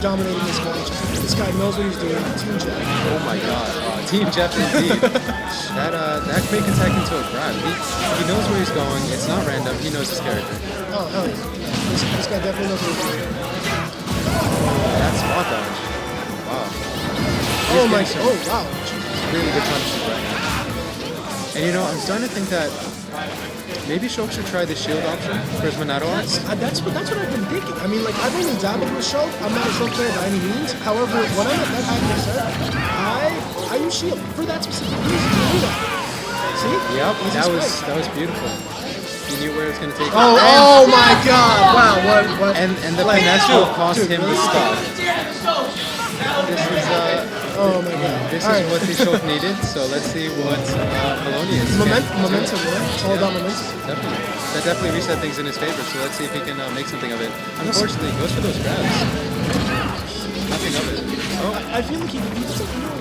dominating this match. This guy knows what he's doing. Team Jeff. Oh my god. Team Jeff indeed. that quick attack into a grab. He knows where he's going. It's not random. He knows his character. Oh, hell yeah. This guy definitely knows what he's doing. That's spot dodge. Wow. Oh my, oh wow. Really good punches right now. And you know, I'm starting to think that maybe Shulk should try the shield option for his Monado. That's what I've been thinking. I mean, like, I've only dabbled with Shulk. I'm not a Shulk player by any means. However, when I'm at that high percent, I use shield for that specific reason. You do that. See? Yep, that was beautiful. He knew where it was going to take him. Oh my god! Wow, what? And the finesse will cost him the stop. This is oh my god. This is what the Shulk needed, so let's see what Melonius Momentum, right? It's all about momentum. Definitely. That definitely reset things in his favor, so let's see if he can make something of it. Unfortunately, he goes for those grabs. Nothing of it. Oh. I feel like he doesn't know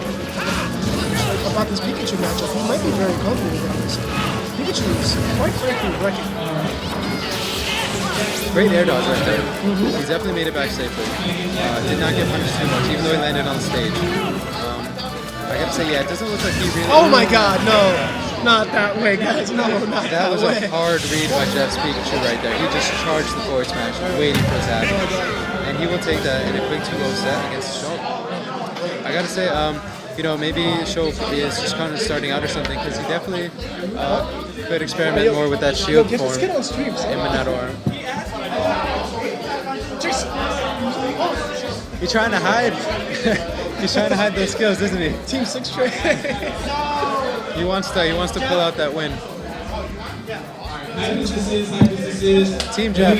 about this Pikachu matchup. He might be very confident about this. Pikachu is quite frankly wrecking. Great air dodge right there. He's definitely made it back safely. Did not get punished too much, even though he landed on the stage. I gotta say, yeah, it doesn't look like he really... Oh my god, no! Not that way, guys. No, not that way. That was a hard read by Jeff's Pikachu right there. He just charged the forward smash, waiting for attack. And he will take that in a quick 2-0 set against Shulk. I gotta say, you know, maybe Shulk is just kind of starting out or something, because he definitely could experiment more with that shield form in Monado. He's trying to hide. He's trying to hide those skills, isn't he? Team 6 trade. He wants to pull out that win. Team Jeff.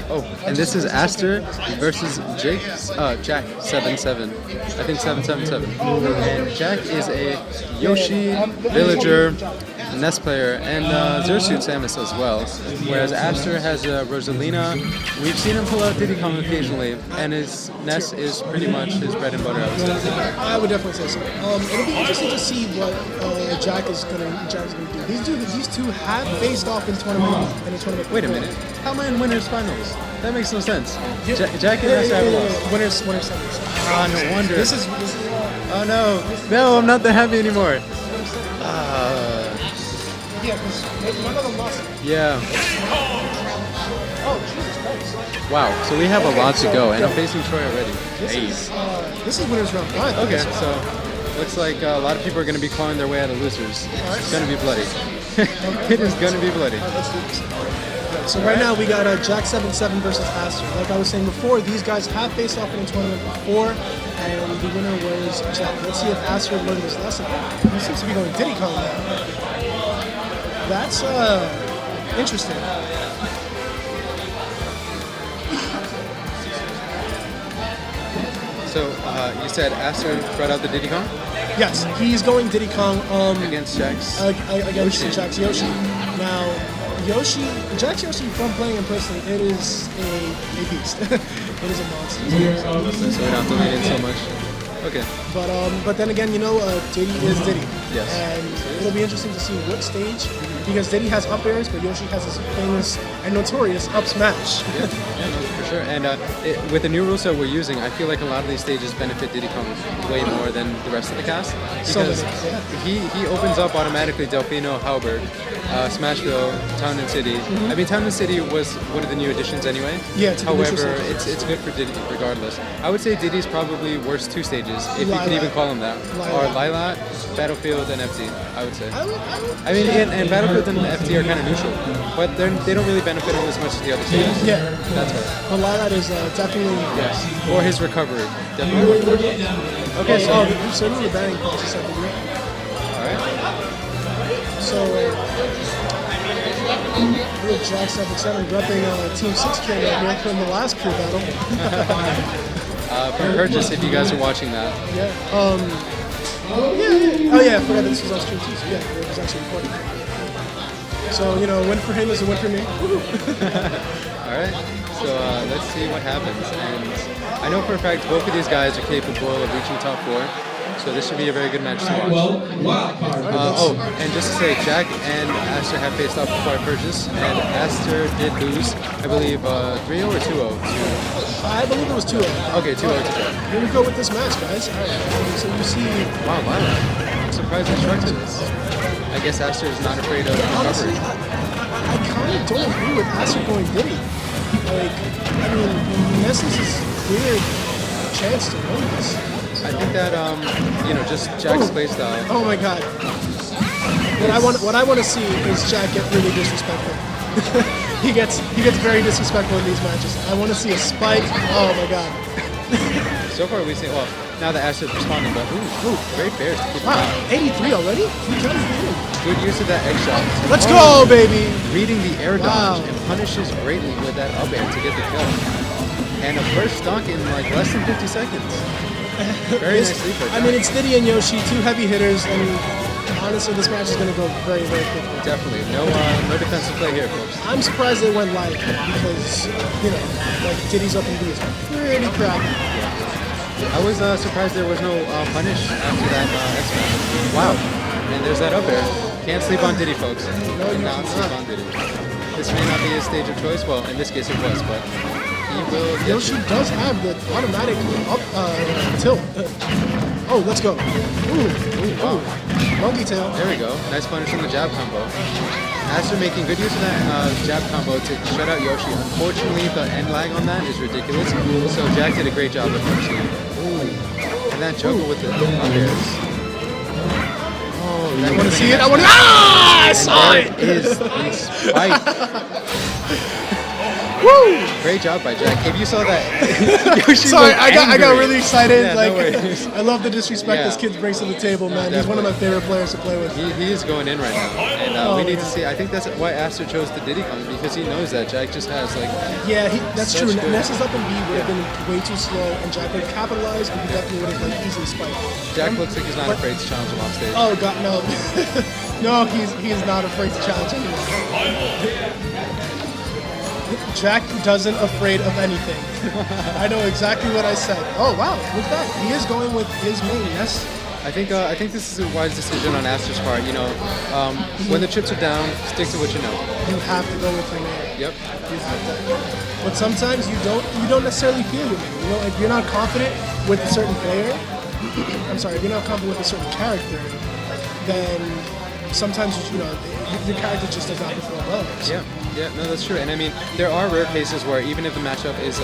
Oh, and this is Aster versus Jack 77. I think 777. And Jack is a Yoshi, Villager, Ness player, and Zersuit Samus as well. Whereas Aster has Rosalina. We've seen him pull out Diddy Kong occasionally, and his Ness is pretty much his bread and butter, I would say. I would definitely say so. It'll be interesting to see what Jack is gonna do. These two have faced off in a tournament. Wait a minute. How am I in winners finals? That makes no sense. Jack and Aster have lost. Winners semis. Ah, no wonder. This is oh no, I'm not that happy anymore. Yeah, because none of them lost. Yeah. Oh, Jesus Christ. Wow, so we have a lot to go, and I'm facing Troy already. This is winners round 5. Okay, so looks like a lot of people are going to be clawing their way out of losers. It's going to be bloody. It is going to be bloody. Let's do this. So right now we got Jack 77 versus Aster. Like I was saying before, these guys have faced off in a tournament before, and the winner was Jack. Let's see if Aster learned his lesson. He seems to be going Diddy Kong now. That's interesting. So you said Aster brought out the Diddy Kong? Yes, he's going Diddy Kong against Jack's Jack's Yoshi. Now, Jack's Yoshi, from playing him personally, it is a beast. It is a monster. So we don't have to lean in so much. Okay. But then again, you know, Diddy is Diddy. Yes. And it'll be interesting to see what stage, because Diddy has up airs, but Yoshi has his famous and notorious up smash. Yeah, no, for sure. And with the new rules that we're using, I feel like a lot of these stages benefit Diddy Kong way more than the rest of the cast, because he opens up automatically Delfino, Halberd, Smashville, Town and City. I mean, Town and City was one of the new additions anyway. Yeah. However, it's good for Diddy regardless. I would say Diddy's probably worst 2 stages, if you can even call them that, are Lilat, Battlefield, and FT. I would say. I mean, and Battlefield and FT are kind of neutral, but they don't really benefit him as much as the other stages. Yeah. That's right. But Lilat is definitely... Yes. Or his recovery. Definitely. Okay, so the batting process, I believe. Alright. So, real Jack 77 repping Team 6 train right here from the last crew battle. For purchase, if you guys are watching that. Yeah. Oh yeah, I forgot this was on stream too. So yeah, it was actually recording. So, you know, a win for him is a win for me. Alright, so let's see what happens. And I know for a fact both of these guys are capable of reaching top 4. So this should be a very good match to watch. Well, wild card. And just to say, Jack and Aster have faced off before I purchased, and Aster did lose, I believe, 3-0 or 2-0 I believe it was 2-0. Okay, 2-0 to Jack. Here we go with this match, guys. All right. So you see, Wow. I'm surprised they struck to this. I guess Aster is not afraid of honestly, recovery. I kind of don't agree with Aster going Diddy. Like, I mean, Ness is his clear chance to win this. I think that, just Jack's play style. Oh my god. What I want to see is Jack get really disrespectful. he gets very disrespectful in these matches. I want to see a spike. Oh my god. So far we've seen, well, now that Aster's responding, but great bears to keep him Wow, out. 83 already? He counted it. Good use of that egg shot. Let's go, baby. Reading the air dodge Wow. and punishes greatly with that up air to get the kill. And a first dunk in like less than 50 seconds. Very nice lead for I mean, it's Diddy and Yoshi, two heavy hitters, and honestly, this match is going to go very, very quickly. Definitely. No defensive play here, folks. I'm surprised they went light because, like Diddy's up and B is pretty crappy. I was surprised there was no punish after that X-Match. Wow. And there's that up air. Can't sleep on Diddy, folks. No, you Cannot sleep cannot. on Diddy. This may not be his stage of choice. Well, in this case it was, but he will get Yoshi you. does have the automatic up tilt. Oh, let's go. Ooh, Wow. monkey tail. There we go. Nice punish from the jab combo. Aster making good use of that jab combo to shut out Yoshi. Unfortunately, the end lag on that is ridiculous. So Jack did a great job of punishing him. And that juggle with the up airs. Oh, I want to see it. I want to. Ah! I saw There it. is the spike. Woo! Great job by Jack. If you saw that, Yoshi Sorry, looked I got angry. really excited. Yeah, like, no worries. I love the disrespect Yeah. this kid brings to the table, man. He's one of my favorite players to play with. He is going in right now, and we need to see. I think that's why Aster chose the Diddy combo, because he knows that Jack just has like. Yeah, that's Such true. good- Ness's up and B would have been way too slow, and Jack would have capitalized, and he definitely would have like easily spiked. Jack looks like he's not afraid to challenge him off stage. Oh god, no, no, he's not afraid to challenge anyone. Jack doesn't afraid of anything. I know exactly what I said. Oh wow, look at that. He is going with his main. Yes. I think this is a wise decision on Aster's part. When the chips are down, stick to what you know. You have to go with your main. Yep. You have to. But sometimes you don't necessarily feel your main. If you're not confident with a certain player, I'm sorry, if you're not confident with a certain character, then sometimes your character just does not perform well. Yeah, no, that's true. And I mean, there are rare cases where even if the matchup is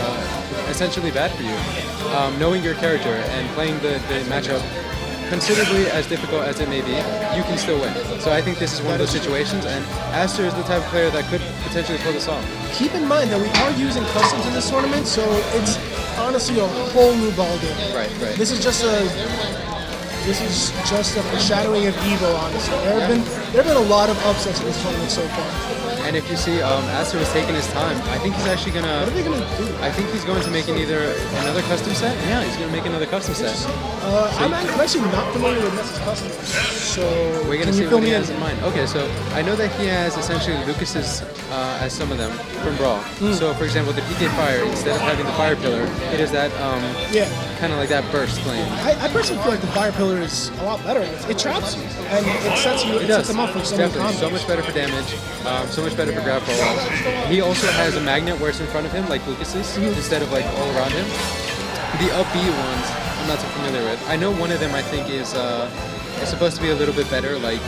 essentially bad for you, knowing your character and playing the matchup considerably as difficult as it may be, you can still win. So I think this is one of those situations, and Aster is the type of player that could potentially pull this off. Keep in mind that we are using customs in this tournament, so it's honestly a whole new ballgame. Right. This is just a foreshadowing of Evo, honestly. There have been a lot of upsets in this tournament so far. And if you see, Aster was taking his time. I think he's actually What gonna. are they gonna do? I think he's going to make either another custom set. Yeah, he's gonna make another custom set. I'm actually not familiar with Ness's customs, so We're gonna can see you fill what he me has in mind. Okay, so I know that he has essentially Lucas's as some of them from Brawl. So for example, the PK Fire, instead of having the Fire Pillar, it is that Yeah. kind of like that burst flame. I personally feel like the fire pillar is a lot better. It traps you and it sets them up for so many Definitely. combos. So much better for damage, so much better for grab for all. He also has a magnet where it's in front of him, like Lucas's, instead of like all around him. The up B ones, I'm not too familiar with. I know one of them I think is supposed to be a little bit better. Like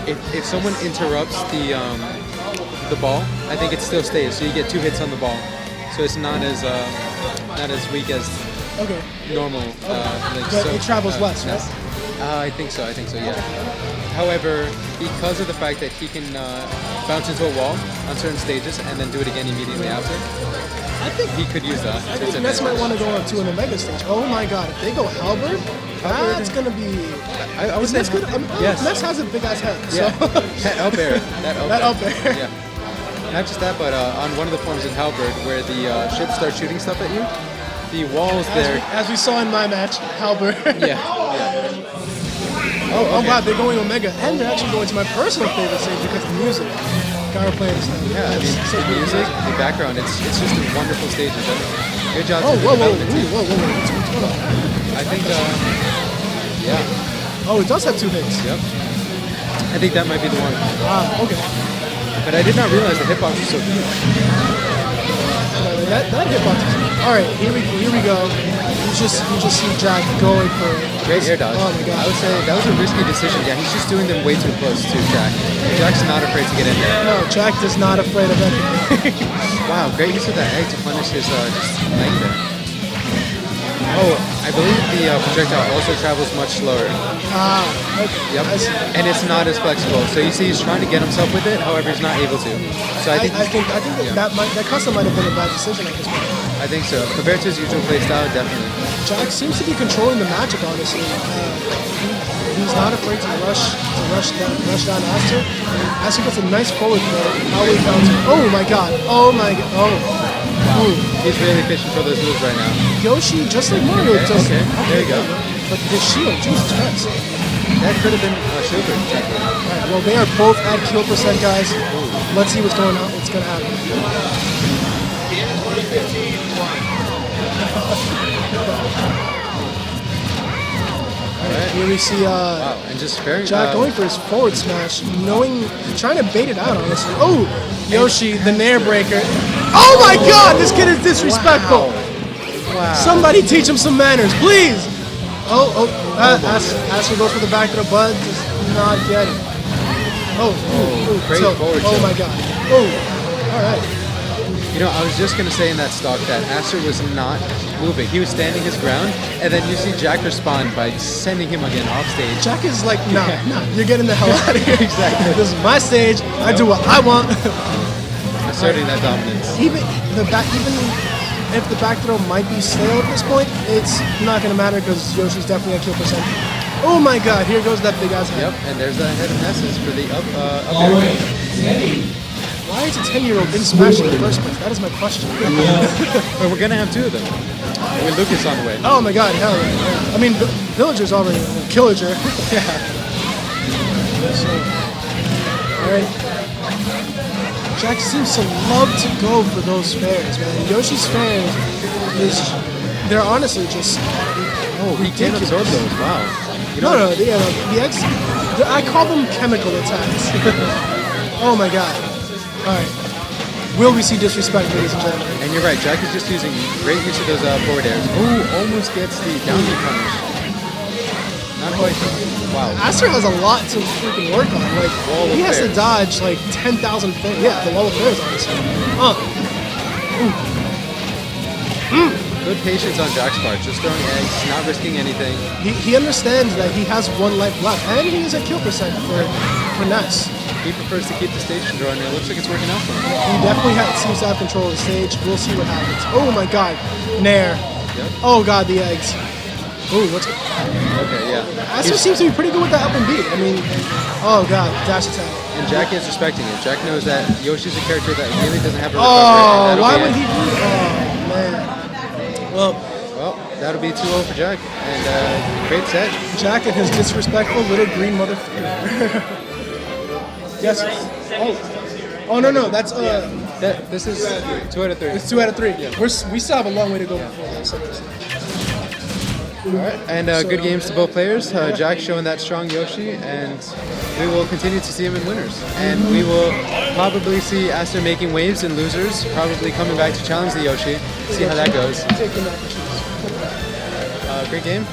if someone interrupts the ball, I think it still stays. So you get 2 hits on the ball. So it's not as weak as Okay. normal. But it travels less, right? I think so, yeah. However, because of the fact that he can bounce into a wall on certain stages and then do it again immediately after, I think he could use that. I think Ness might want to go to an Omega stage. Oh my god, if they go Halberd, that's gonna be. I would Is say Ness good? yes. Ness has a big ass head. So. Yeah, that up air. That up air. Yeah. Not just that, but on one of the forms in Halberd, where the ships start shooting stuff at you, the walls there. As we saw in my match, Halberd. Yeah. Oh wow, they're going Omega, and they're actually going to my personal favorite stage because of the music. Gotta play this now. Yeah, I mean, So the good. music, the background, it's just a wonderful stage in general. Good job Oh to the whoa, development team. what's going on? I think Yeah. Oh, it does have 2 hits. Yep. I think that might be the one. Ah, okay. But I did not realize the hitbox was so huge. That hitbox is huge. All right, here we go. You just see Jack going for it. Great air dodge. Oh my god. I would say that was a risky decision. Yeah, he's just doing them way too close to Jack. Jack's not afraid to get in there. No, Jack is not afraid of anything. Wow, great use of that egg to punish his just leg there. Oh, I believe the projectile also travels much slower. Ah, okay. Yep. And it's not as flexible. So you see he's trying to get himself with it, however he's not able to. So I think that custom might have been a bad decision at this point. I think so. Compared to his usual playstyle, definitely. Jack seems to be controlling the magic, honestly. He's not afraid to rush down Aster. Aster gets a nice forward throw. How he counter. Oh my god. Oh my god. Oh. Wow. He's really fishing for those moves right now. Yoshi, just like Mario, Okay, there you go. But the shield, Jesus Christ. That could have been a shield break, technically. Alright, well, they are both at kill percent, guys. Let's see what's going on. What's going to happen. Alright, here we see Wow, and just very Jack going for his forward smash, trying to bait it out, honestly. Oh, Yoshi, the Nair breaker. Oh my god, this kid is disrespectful. Wow. Somebody teach him some manners, please. Aster goes for the back of the butt, just not get it. Great forward oh tilt. my god. Oh, all right. You know, I was just going to say in that stock that Aster was not moving. He was standing his ground, and then you see Jack respond by sending him again off stage. Jack is like, nah, you're getting the hell out of here. Exactly. This is my stage. I do what I want. Asserting that dominance. Even if the back throw might be stale at this point, it's not going to matter because Yoshi's definitely at kill percent. Oh my god, here goes that big ass head. Yep, and there's that head of Nessus for the up air. Why is a 10-year-old in Smash in the first place? That is my question. Well, we're going to have 2 of them. With Lucas on the way. Oh my god, hell yeah. I mean, Villager's already Killager. Yeah. So, alright. Jack seems to love to go for those fairs, man. Yoshi's fairs they're honestly just He can't absorb those. Wow. You know, no, the X. I call them chemical attacks. Oh my god. Alright. Will we see disrespect, ladies and gentlemen? And you're right, Jack is just using great use of those forward airs. Oh, almost gets the down B punish. Not quite. Wow. Aster has a lot to freaking work on. Like, he has to dodge like 10,000 things. Yeah, the wall of fairs, honestly. Good patience on Jack's part, just throwing eggs, not risking anything. He understands that he has 1 life left, and he is at kill percent for Ness. He prefers to keep the stage control, and it looks like it's working out for him. He definitely seems to have control of the stage. We'll see what happens. Oh my god. Nair. Yep. Oh god, the eggs. Ooh, what's good? Okay, yeah. Aster seems to be pretty good with the up and B. I mean, oh god, dash attack. And Jack is respecting it. Jack knows that Yoshi's a character that really doesn't have a recovery. Oh, why would he do that? Oh, man. Well, that'll be 2-0 for Jack. And great set. Jack and his disrespectful little green motherfucker. Yes. Oh, no, that's This is 2 out of 3. it's 2 out of 3. Yeah. We still have a long way to go before this. Alright, and good games to both players. Jack showing that strong Yoshi, and we will continue to see him in winners. And we will probably see Aster making waves in losers, probably coming back to challenge the Yoshi. See how that goes. Great game.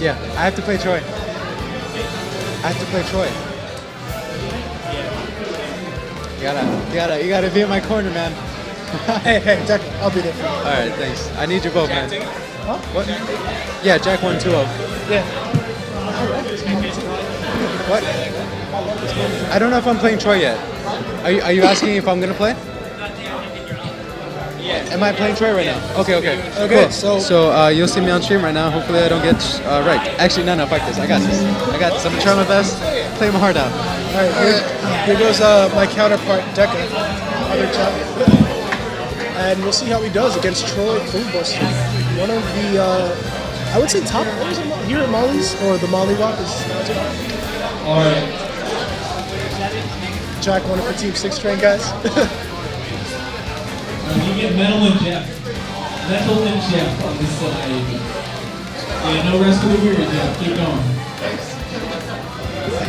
Yeah, I have to play Troy. You gotta be in my corner, man. Hey, Jack, I'll be there for you. All right, thanks. I need you both, man. Huh? What? Yeah, Jack won 2-0. Yeah. What? I don't know if I'm playing Troy yet. Are you asking if I'm gonna play? Am I playing Troy right now? Okay. Okay, Cool. So you'll see me on stream right now. Hopefully I don't get right. Actually, no, fuck this. I got this. I'm gonna try my best. Play my heart out. All right, here goes my counterpart, Deca, other chat. And we'll see how he does against Troy Klubuster. One of the, I would say top players here at Molly's, or the Molly Walk is. All right. Jack, one for Team 6 train, guys. You get Metal and Jeff. Metal and Jeff on this side. Yeah, no rest for the weary, Jeff. Keep going.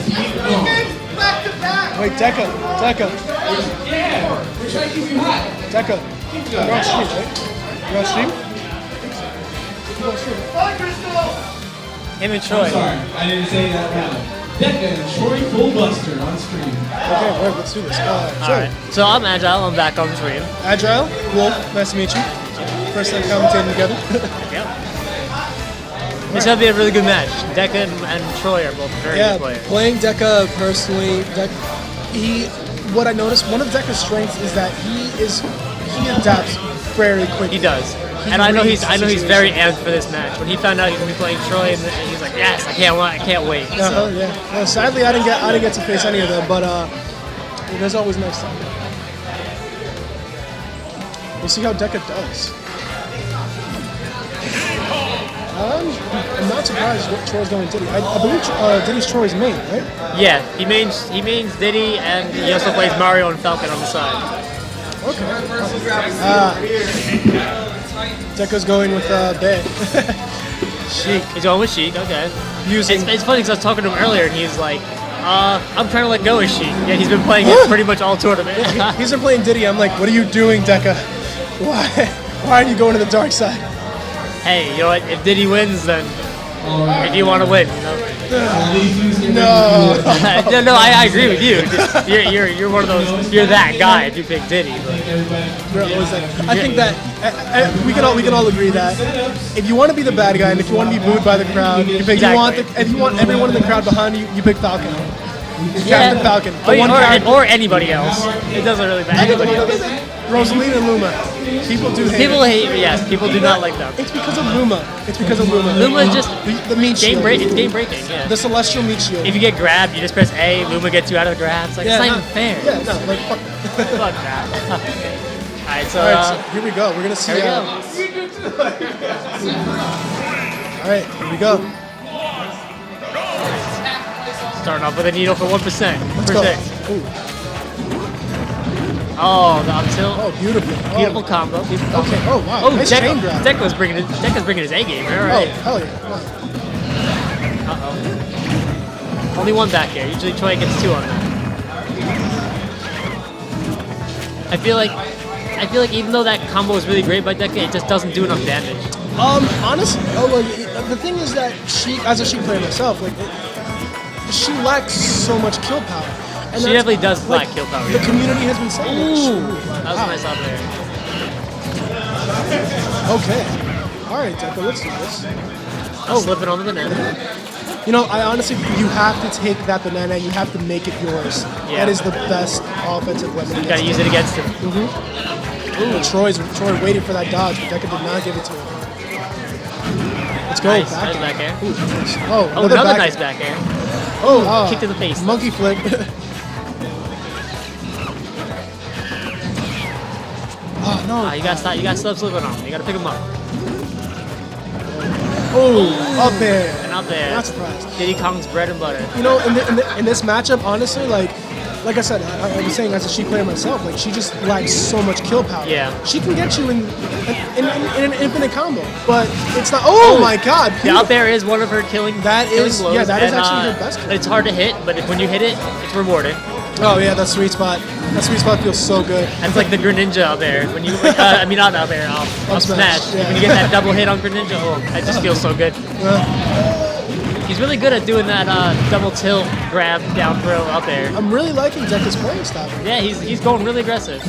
Keep going. Wait, Deca. Yeah, we're trying to keep you hot. Deca. Keep You're going. on stream, right? You're on stream? You're on stream. Him and I'm Troy. sorry, I didn't say that loud. Deca and Troy Fullbuster on stream. Okay, wait, let's do this. Alright. So I'm Agile, I'm back on the stream. Agile, Wolf, nice to meet you. First time commentating together. Yep. This should be a really good match. Deca and Troy are both very Yeah, good players. playing Deca personally, what I noticed, one of Deca's strengths is that he adapts very quickly. He does. He And I know reads he's the very situation. amped for this match. When he found out he was gonna be playing Troy, and he's like, yes, I can't wait. So, Yeah. Well, sadly, I didn't get to face any of them, but there's always next time. We'll see how Deca does. I'm not surprised what Troy's going Diddy. I believe Diddy's Troy's main, right? yeah, he mains Diddy, and he also plays Mario and Falcon on the side. Okay. Deca's going with Bay. Sheik. He's going with Sheik, okay. Using It's funny because I was talking to him earlier, and he's like, I'm trying to let go of Sheik. Yeah, he's been playing it pretty much all tournament. He's been playing Diddy. I'm like, what are you doing, Deca? Why are you going to the dark side? Hey, you know what? If Diddy wins, then All right. if you want to win, you know. No. no, I agree with you. You're one of those. You're that guy if you pick Diddy. But We're always like, I think that we can all agree that if you want to be the bad guy and if you want to be booed by the crowd, you pick. Exactly. If you want everyone in the crowd behind you, you pick Falcon. Captain Falcon. Or anybody else. It doesn't really matter. Anybody else. Rosalina and Luma. People do hate. People it. hate. Yes, people do not like them. It's because of Luma. Luma is just the meat game shield. breaking. It's game breaking. Yeah. The celestial meat shield. If you get grabbed, you just press A. Luma gets you out of the grab. It's like it's not even fair. Yeah, no, like fuck. Fuck that. Alright, so, All right, so here we go. We're gonna see. here we go. All right, here we go. Starting off with a needle for 1%. Let's go. Ooh. Oh, the up tilt. Oh, beautiful. Beautiful combo. Beautiful combo. Okay. Oh wow. Oh, Nice chain grab. Deca's bringing his A game. All Oh right. hell yeah. Wow. Uh-oh. Only one back here. Usually Troy gets two on that. I feel like even though that combo is really great by Deca, it just doesn't do enough damage. Honestly, the thing is that as a Sheik player myself, she lacks so much kill power. And She that's- definitely does lack kill power. The community has been saying Ooh, that. that was Wow. nice up there. Okay. All right, Deca, let's do this. Oh, slipping on the banana. You know, I honestly, you have to take that banana and you have to make it yours. Yeah. That is the best offensive weapon. You gotta use it against him. Ooh, Troy waited for that dodge, but Deca did not give it to him. Let's go. Nice, back nice air. back air. Ooh, nice. Oh, another nice back air. Oh, kick to the face. Monkey flip. Oh no. You gotta stop. You gotta stop slipping on him. You gotta pick him up. Oh, up there. And out there. Not surprised. Diddy Kong's bread and butter. You know, in this matchup, honestly, like I said, I was saying as a Sheik player myself, like she just lacks so much kill power. Yeah. She can get you in an infinite combo, but it's not. Oh my God. The out there is one of her killing. That killing is- blows, yeah, that is and, actually her best kill. It's hard to hit, but when you hit it, it's rewarding. Oh yeah, that sweet spot. That sweet spot feels so good. That's like the Greninja out there. When you, I mean not out there. Up Smash, smash. yeah. When you get that double hit on Greninja, oh, that just feels so good. He's really good at doing that double tilt grab down throw up there. I'm really liking Deca's playing style. Yeah, he's going really aggressive.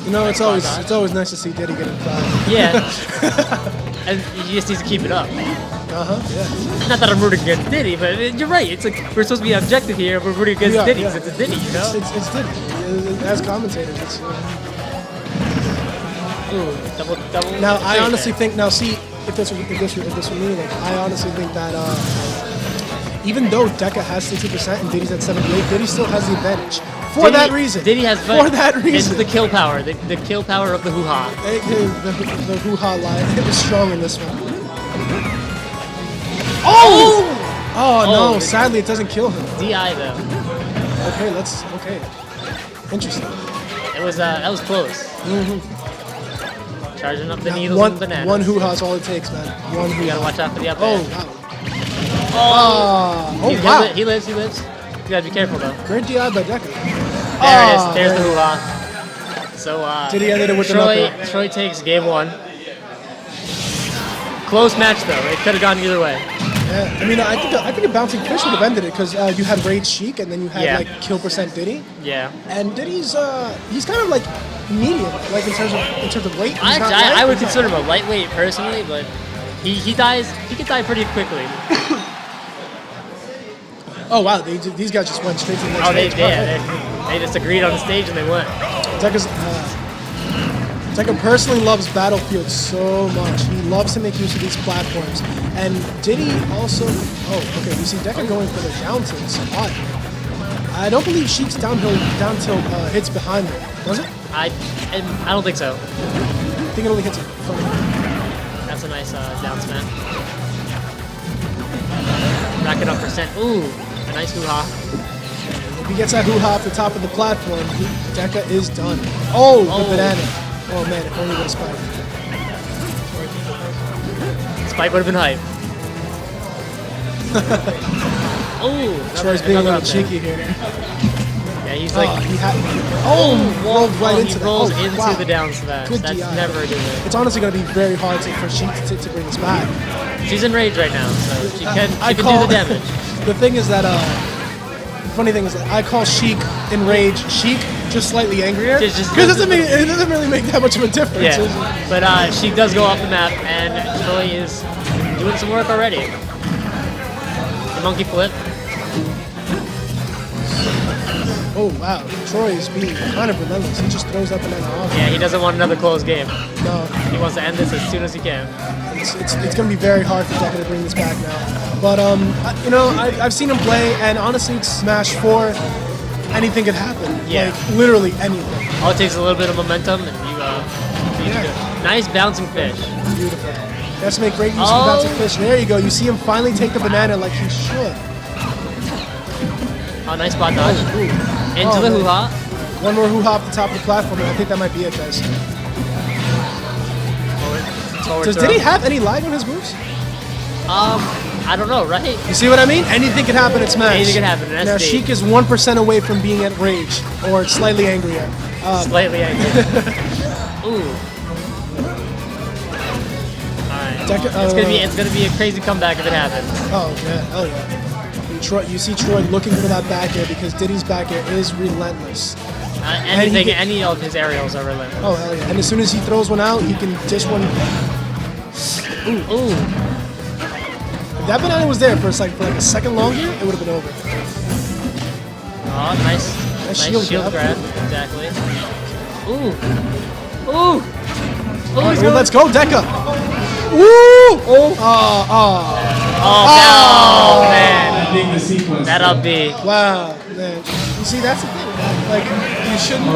You know, it's always nice to see Diddy getting fired. Yeah. And he just needs to keep it up. Yeah. Not that I'm rooting against Diddy, but you're right. It's like we're supposed to be objective here. We're rooting against Yeah, Diddy yeah. because it's a Diddy, you know? It's Diddy. As commentators, it's. Ooh, double. Now I shake honestly there. think if this were me, like I honestly think that even though Deca has 60% and Diddy's at 78, Diddy still has the advantage. For that reason. Diddy has For that reason. It's the kill power. The kill power of the hoo-ha. The hoo-ha line is strong in this one. Oh! Oh no! Oh, Sadly, it doesn't kill him. DI though. Okay. Interesting. It was that was close. Mm-hmm. charging up the needles One, and bananas. one hoo-ha's all it takes, man. One You gotta hoo-ha. watch out for the up Oh, air. wow. Oh, Oh, wow. He lives. You gotta be careful though. Great DI by Decker. There it is. There's the hoo-ha. So Did he end it with an Troy, upper? Troy takes game 1. Close match though. It could have gone either way. Yeah, I mean, I think a bouncing fish would have ended it because you had Rage Sheik and then you had Yeah. like kill percent Diddy, Yeah. and Diddy's he's kind of like medium, like in terms of weight. He's not Actually, light, I would he's not- consider him a lightweight personally, but he could die pretty quickly. Oh wow, these guys just went straight to the next Oh, they stage. they just agreed on the stage and they went. Tekka personally loves Battlefield so much. He loves to make use of these platforms. And Diddy also... Oh, okay, you see Dekka going for the down tilt spot. I don't believe Sheik's down tilt hits behind him, does it? I don't think so. I think it only hits in front of him. That's a nice down smash. Rack it up percent. Ooh, a nice hoo-ha. If he gets that hoo-ha off the top of the platform, Dekka is done. Oh, the banana. Oh man, if only with a spike. Spike would have been hype. Ooh, Troy's being a another little up there. cheeky here. Yeah, he's like, rolled right into he that. rolls Oh, into wow. the down smash. Good That's DI. never a good way. It's honestly going to be very hard for Sheik to bring this back. She's in rage right now, so she can do the damage. The thing is that, funny thing is that I call Sheik in rage Sheik, just slightly angrier. Just- Because it doesn't really make that much of a difference. Yeah, but she does go off the map, and Troy is doing some work already. The monkey flip. Oh wow, Troy is being kind of relentless. He just throws that banana off. Yeah, he doesn't want another close game. No, He wants to end this as soon as he can. it's going to be very hard for Dekka to bring this back now. But you know, I've seen him play, and honestly, it's Smash 4. Anything could happen. Yeah. Like literally anything. All it takes is a little bit of momentum, and you Yeah. go. Nice bouncing fish. Beautiful. That's make great use of the bouncing fish. There you go. You see him finally take the banana like he should. Oh, nice spot dodge. Ooh. Into the man. hoo-ha. One more hoo-ha off the top of the platform, and I think that might be it, guys. Forward Does throw. Diddy have any lag on his moves? I don't know, right? You see what I mean? Anything can happen at Smash. Anything can happen in Now, SD. Sheik is 1% away from being at rage, or slightly angrier. Slightly angry. Ooh. Alright. Dekka- It's gonna be a crazy comeback if it happens. Oh, yeah. Hell yeah. You see Troy looking for that back air because Diddy's back air is relentless. Any of his aerials are relentless. Oh, hell yeah. And as soon as he throws one out, he can dish one. Ooh. If that banana was there for like a second longer, it would have been over. Oh, nice shield grab. Exactly. Ooh. Ooh. All right, well, let's go, Dekka. Woo! Oh, man. Ending the sequence. That up B. Wow, man. You see, that's the thing. Like, you shouldn't.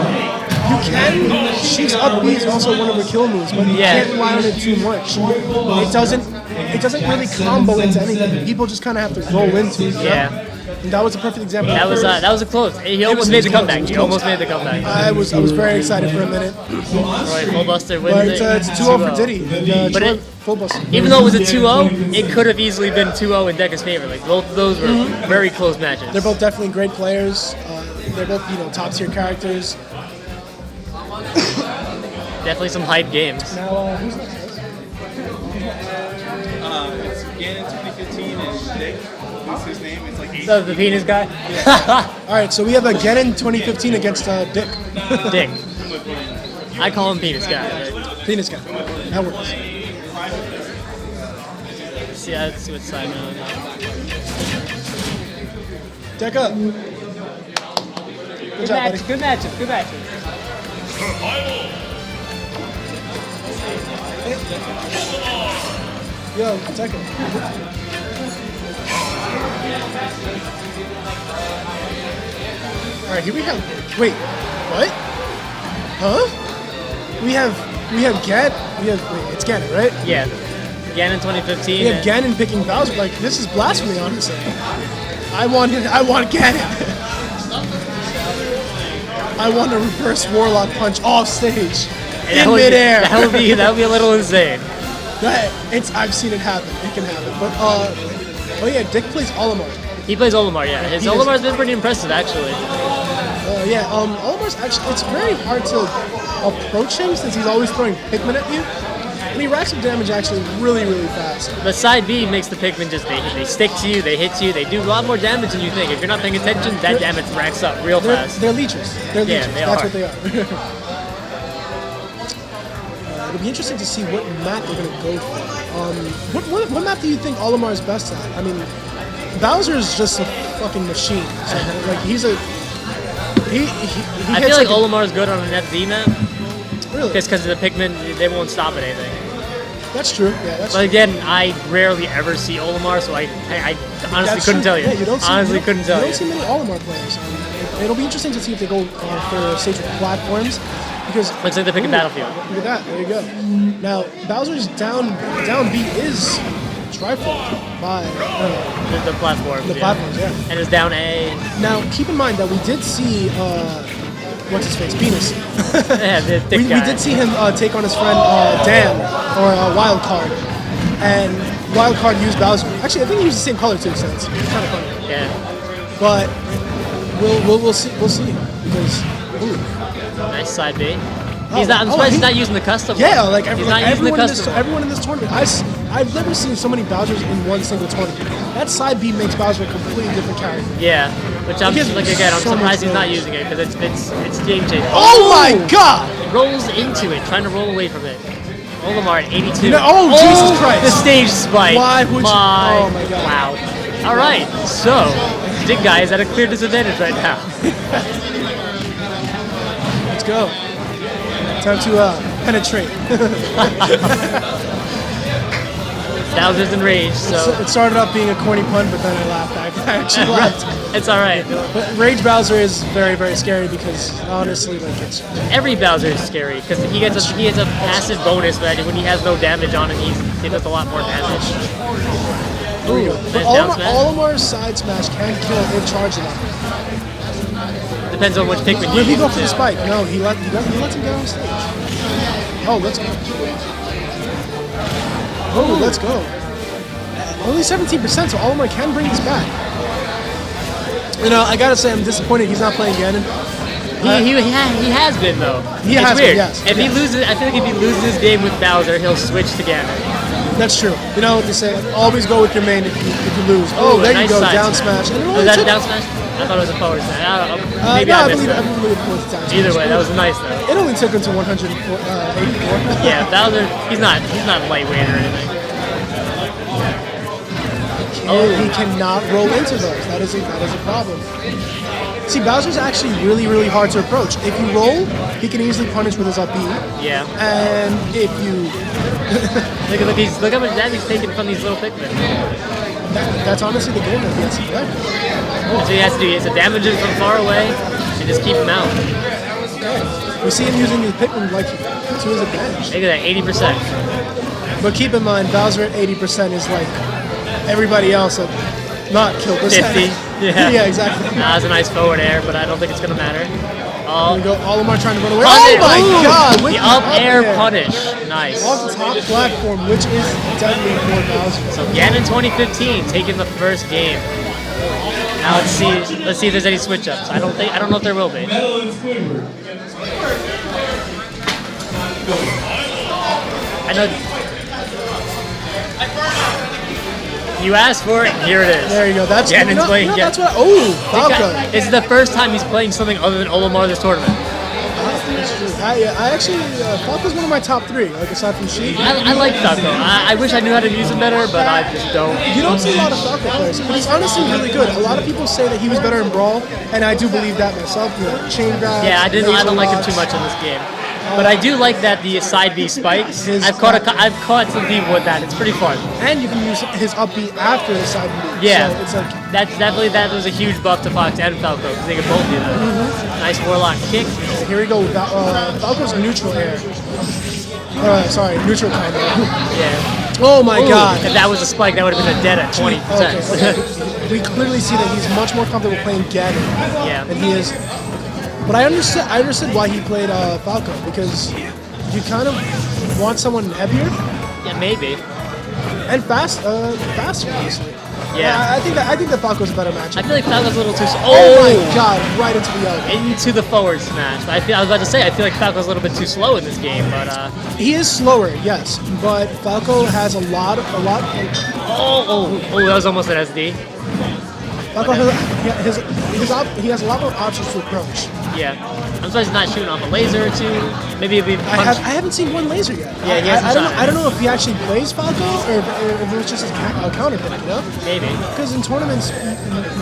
You can. Sheik's up B is also one of her kill moves, but you Yeah. can't rely on it too much. It doesn't really combo into anything. People just kind of have to roll into it. you know? Yeah. And that was a perfect example. That was a close. He almost made the comeback. He almost made the comeback. I was very excited for a minute. Troy full buster wins But it. it's 2-0 for Diddy. And, But Troy, it- full buster. Even though it was a 2-0, it could have easily been 2-0 in Dekka's favor. Like both of those were very close matches. They're both definitely great players. They're both, top tier characters. Definitely some hype games. Now, who's next? It's Ganon 2015 and Dick. What's his name? It's like So the penis guy? All right, so we have a Genin 2015 against Dick. Dick. I call him penis guy. Penis guy. That works. Let's see what side now. Dekka. Good job, buddy. Good matches. Good matches. Yo, Dekka. All right, here we have. Wait, what? Huh? We have Gad. Wait, it's Ganon, right? Yeah. Ganon 2015. We have Ganon picking Bowser. Like, this is blasphemy, honestly. I want Ganon. I want a reverse Warlock punch off stage. In midair. That would be a little insane. I've seen it happen. It can happen. But oh yeah, Dick plays Olimar. He plays Olimar, yeah. His Olimar's been pretty impressive, actually. Yeah, Olimar's actually, it's very hard to approach him since he's always throwing Pikmin at you. And he racks up damage actually really, really fast. The side B makes the Pikmin just, they stick to you, they hit you, they do a lot more damage than you think. If you're not paying attention, that damage racks up real fast. They're leeches. They're Yeah, leeches. they That's are. what they are. It'll be interesting to see what map they're going to go for. What map do you think Olimar is best at? I mean, Bowser is just a fucking machine. So, like, he's a... I feel like Olimar's good on an FZ map. Really? Just because of the Pikmin, they won't stop at anything. That's true. Yeah, that's But again, I rarely ever see Olimar, so I honestly couldn't tell you. Yeah, you don't see, honestly couldn't tell you. you. Don't see many Olimar players. It'll be interesting to see if they go for stage with platforms. Because Looks like they're picking Battlefield. Look at that. There you go. Now, Bowser's down B is trifled by The platforms. the platforms, yeah. And it's down A. Now, keep in mind that we did see, what's his face, Venus. Yeah, the thick we guy. did see him take on his friend Dan, or Wild Card. And Wild Card used Bowser. Actually, I think he used the same color too, so it's kind of funny. Yeah. But we'll see because Nice side B. I'm surprised he's not using the custom. yeah, one. like he's not using the custom. everyone in this tournament. I've never seen so many Bowsers in one single tournament. That side B makes Bowser a completely different character. Yeah, which I'm He has like again, I'm so surprised he's much not using it because it's game changing. Oh my God! Rolls into it, trying to roll away from it. Olimar at 82. You know- oh, Jesus Christ. The stage spike. Why would you- oh my God. Wow. All right, so Dig Guy is at a clear disadvantage right now. Let's go. Time to penetrate. Bowser's enraged, so It started off being a corny pun, but then I laughed. I actually laughed. it's all right. But Rage Bowser is very, very scary because honestly, like it's Every Bowser is scary because he gets a passive bonus when he has no damage on him. He does a lot more damage. there you go. But nice down smash. Olimar's side smash can kill if charged enough. Depends on which Pikmin you Will he use. go for the too. spike? No, he lets him get on stage. Oh, let's go. Oh, let's go. Only 17%, so Olimar can bring this back. You know, I gotta say, I'm disappointed he's not playing Ganon. He has been though. He it's has been, weird. yes, If he yes. loses, I feel like if he loses this game with Bowser, he'll switch to Ganon. That's true. You know what they say? Always go with your main if you lose. Oh, Ooh, there nice you go, side down smash. smash. And it Was only that a took- down smash? I thought it was a forward smash. I don't know. Maybe no, I I missed believe it. it was down smash. Either way, that was nice though. It only took him to 184. Yeah, Bowser, he's not lightweight or anything. He cannot roll into those. That is a problem. See, Bowser's actually really, really hard to approach. If you roll, he can easily punish with his up B. Yeah. And if you... Look how much damage he's taking from these little Pikmin. That's honestly the game that he has to play. That's what he has to do. He has to damage him from far away and just keep him out. We see him using his Pikmin like to his advantage. Look at that, 80%. But keep in mind, Bowser at 80% is like everybody else at not kill percent. 50. Yeah. Yeah, exactly. Nah, that's a nice forward air, but I don't think it's gonna matter. There we go. Olimar trying to run away. Punish. Oh my Ooh, God! with The up air air. punish. Nice. Off the top platform, which is deadly for Bowser. So Ganon 2015 taking the first game. Now let's see if there's any switch ups. I don't know if there will be. Medal and Squidward. I know. You asked for it, here it is. There you go. That's Ganon's playing you know, Ganon. that's what. Oh, Falco. This is the first time he's playing something other than Olimar this tournament. That's true. I actually Falco's one of my top 3. Like aside from Sheik. I like Falco. I wish I knew how to use him better, but I just don't. You don't see a lot of Falco players, but he's honestly really good. A lot of people say that he was better in Brawl, and I do believe that myself. You know, chain grabs. Yeah, I don't laser like him locks. too much in this game. But I do like that the side B spikes. His- I've caught some people with that. It's pretty fun. And you can use his up B after the side B. Yeah. So it's like That was a huge buff to Fox and Falco because they can both do that. Nice Warlock kick. here we go. Falco's neutral air. Sorry, neutral combo. Yeah. Oh my Ooh, God. If that was a spike, that would have been a dead at 20%. Okay. We clearly see that he's much more comfortable playing Ganon Yeah. than he is. But I understood why he played Falco because you kind of want someone heavier Yeah, maybe. and faster, honestly. Yeah. I think that Falco's a better I matchup. feel like Falco's a little too. Oh my god, right into the elbow. Into the forward smash. I was about to say, I feel like Falco's a little bit too slow in this game, but He is slower, yes, but Falco has a lot. that was almost an SD. Falco he has a lot more options to approach. Yeah. I'm surprised he's not shooting off a laser or two. Maybe it'd be I punch. haven't seen one laser yet. Yeah, he hasn't shot I don't know if he actually plays Falco or if it was just a counter pick, you know? Maybe. Because in tournaments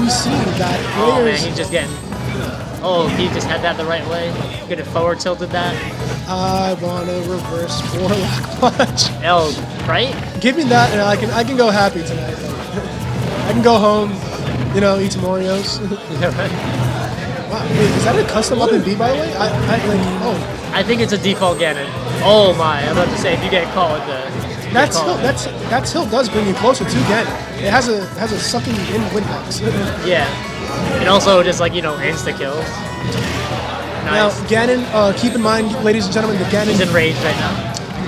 we see that Oh man, players. he's just getting. Oh, he just had that the right way. Good at forward tilted that. I wanna reverse Warlock punch. L, right? Give me that, and I can go happy tonight. I can go home, you know, eat some Oreos. Wow, wait, is that a custom up in B, by the way? I think it's a default Ganon. Oh my, I'm about to say if you get caught with the. That tilt does bring you closer to Ganon. It has a sucking in windbox. Yeah. And also just like, insta kills. Now, Nice. Ganon, keep in mind, ladies and gentlemen, the He's Ganon, enraged right now.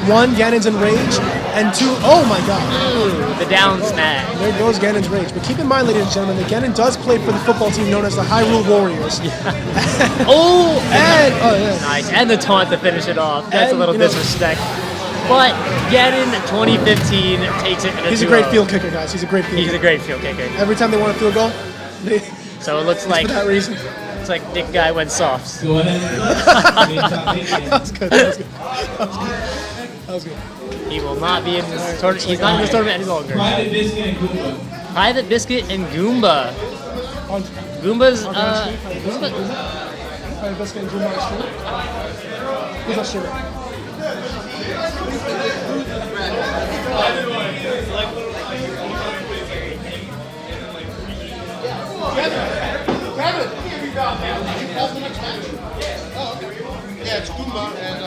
1, Ganon's in rage, and 2, oh my god. Ooh, the down smash. There goes Ganon's rage. But keep in mind, ladies and gentlemen, that Ganon does play for the football team known as the Hyrule Warriors. Oh, And, oh yeah. nice. And the taunt to finish it off. That's And, a little disrespect. But Ganon 2015 takes it in a He's a 2-0. great field kicker, guys. He's a great field He's a kicker. great field kicker. Every time they want a field goal, they, So it looks like for that reason. it's like Nick Guy went soft. Go ahead. That was good. That was good. That was good. He will not be in this tournament. He's not in this tournament any longer. Private Biscuit and Goomba. Private Biscuit and Goomba. On Goomba's Private Goomba. Biscuit and Drew on the street. Who's on street? Yeah, it's Goomba and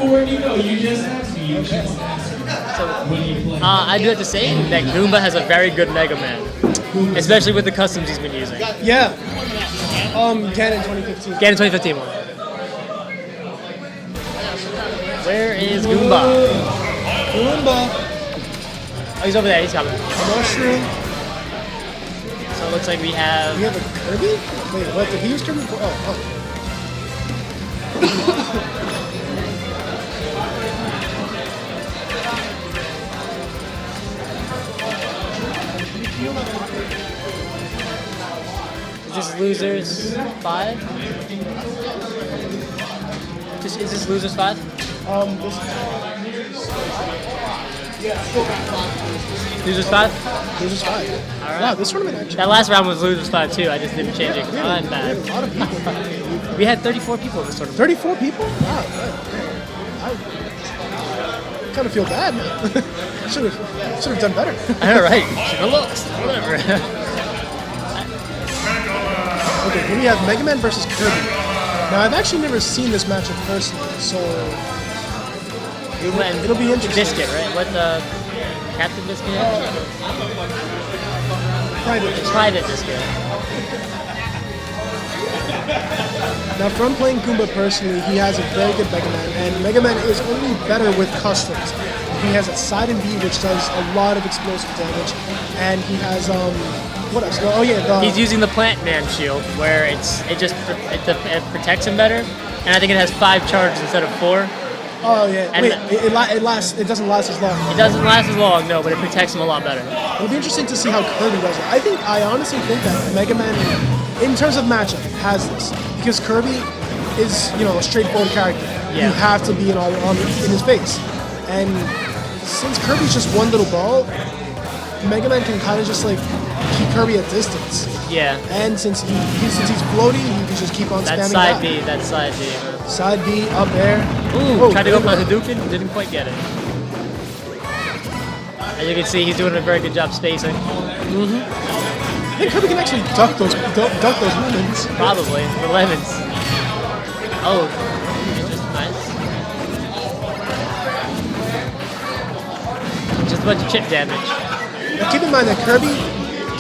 Goomba, where do you go? You just asked me. You just asked me. When you play. I do have to say that Goomba has a very good Mega Man, especially with the customs he's been using. Yeah. Ganon 2015. Ganon 2015 one. Where is Goomba? Goomba. Oh, he's over there. He's coming. Mushroom. So it looks like we have. We have a Kirby? Wait, what? Did he use Kirby? Oh. Is this losers 5? Is this losers 5? Losers 5? This is fine. Alright. Wow, this tournament actually. That last round was losers 5 too. I just didn't change it. I'm We had a bad. lot of people. We had 34 people in this tournament. 34 people? Wow. I kind of feel bad now. should have done better. All right. Should have lost. Whatever. Okay, here we have Mega Man versus Kirby. Now, I've actually never seen this matchup personally, so it'll be interesting. Biscuit, right? What the Captain Biscuit? Private Biscuit. Now, from playing Goomba personally, he has a very good Mega Man, and Mega Man is only better with customs. He has a side and B, which does a lot of explosive damage, and he has what else? Oh yeah, He's using the Plant Man shield, where it protects him better, and I think it has 5 charges instead of 4. Oh yeah. And Wait, it lasts. It doesn't last as long. It doesn't last as long, no, but it protects him a lot better. It'll be interesting to see how Kirby does it. I honestly think that Mega Man, in terms of matchup, has this because Kirby is a straightforward character. Yeah. You have to be in his face, and since Kirby's just one little ball, Mega Man can kind of just like keep Kirby at distance. Yeah. And since he's floaty, you can just keep on That spamming side that. B, that side B. Side B, up air. Ooh, tried to go for there the Hadouken, didn't quite get it. As you can see, he's doing a very good job spacing. I think Kirby can actually duck those lemons. Probably, the lemons. Oh, just nice. Just a bunch of chip damage. Now keep in mind that Kirby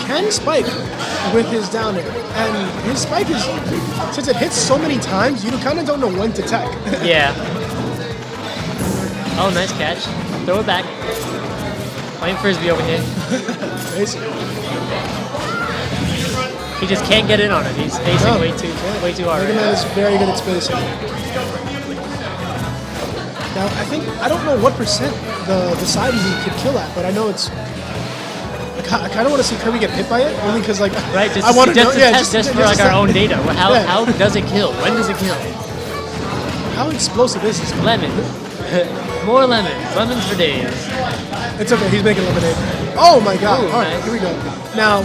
can spike with his down air, and his spike is, since it hits so many times, you kind of don't know when to tech. Yeah. Oh, nice catch. Throw it back. Playing frisbee over here. Basically. He just can't get in on it. He's spacing No, way too hard. Mega Man is very good at spacing. Now, I don't know what percent the side he could kill at, but I know it's. I kind of want to see Kirby get hit by it, only because like Right, just I want to know, just for like our own data. How does it kill? When does it kill? How explosive is this? Lemon. More lemons. Lemons for days. It's okay. He's making lemonade. Oh my God! Ooh, All right, nice. here we go. Now,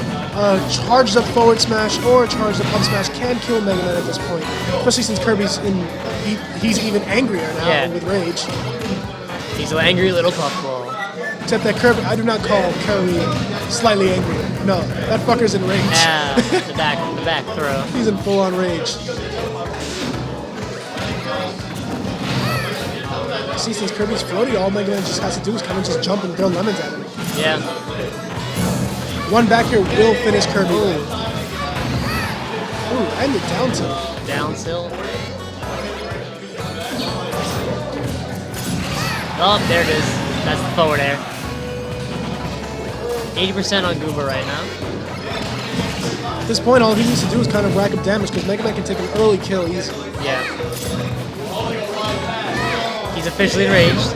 charged up forward smash or charged up smash can kill Mega Man at this point, especially since Kirby's he's even angrier now Yeah. with rage. He's an angry little puffball. Except that Kirby, I do not call Kirby slightly angry. No, that fucker's in rage. Ah, the back throw. He's in full-on rage. See, since Kirby's floaty, all Mega Man just has to do is kind of just jump and throw lemons at him. Yeah. One back here will finish Kirby. Ooh, and the down tilt. Down tilt. Oh, there it is. That's the forward air. 80% on Goomba right now. At this point, all he needs to do is kind of rack up damage because Mega Man can take an early kill easy. Yeah. He's officially enraged.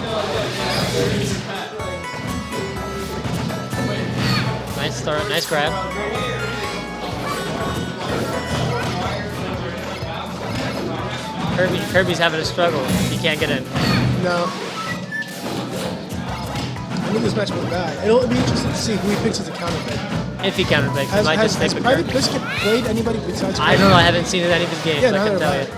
Nice start, nice grab. Kirby's having a struggle. He can't get in. No. I knew this match was bad. It'll be interesting to see who he picks as a counter pick. If he counterpicks, he might just stick Has with Private Kirby. Biscuit played anybody besides I don't know, I haven't seen any of his games, Yeah, I can neither tell have you.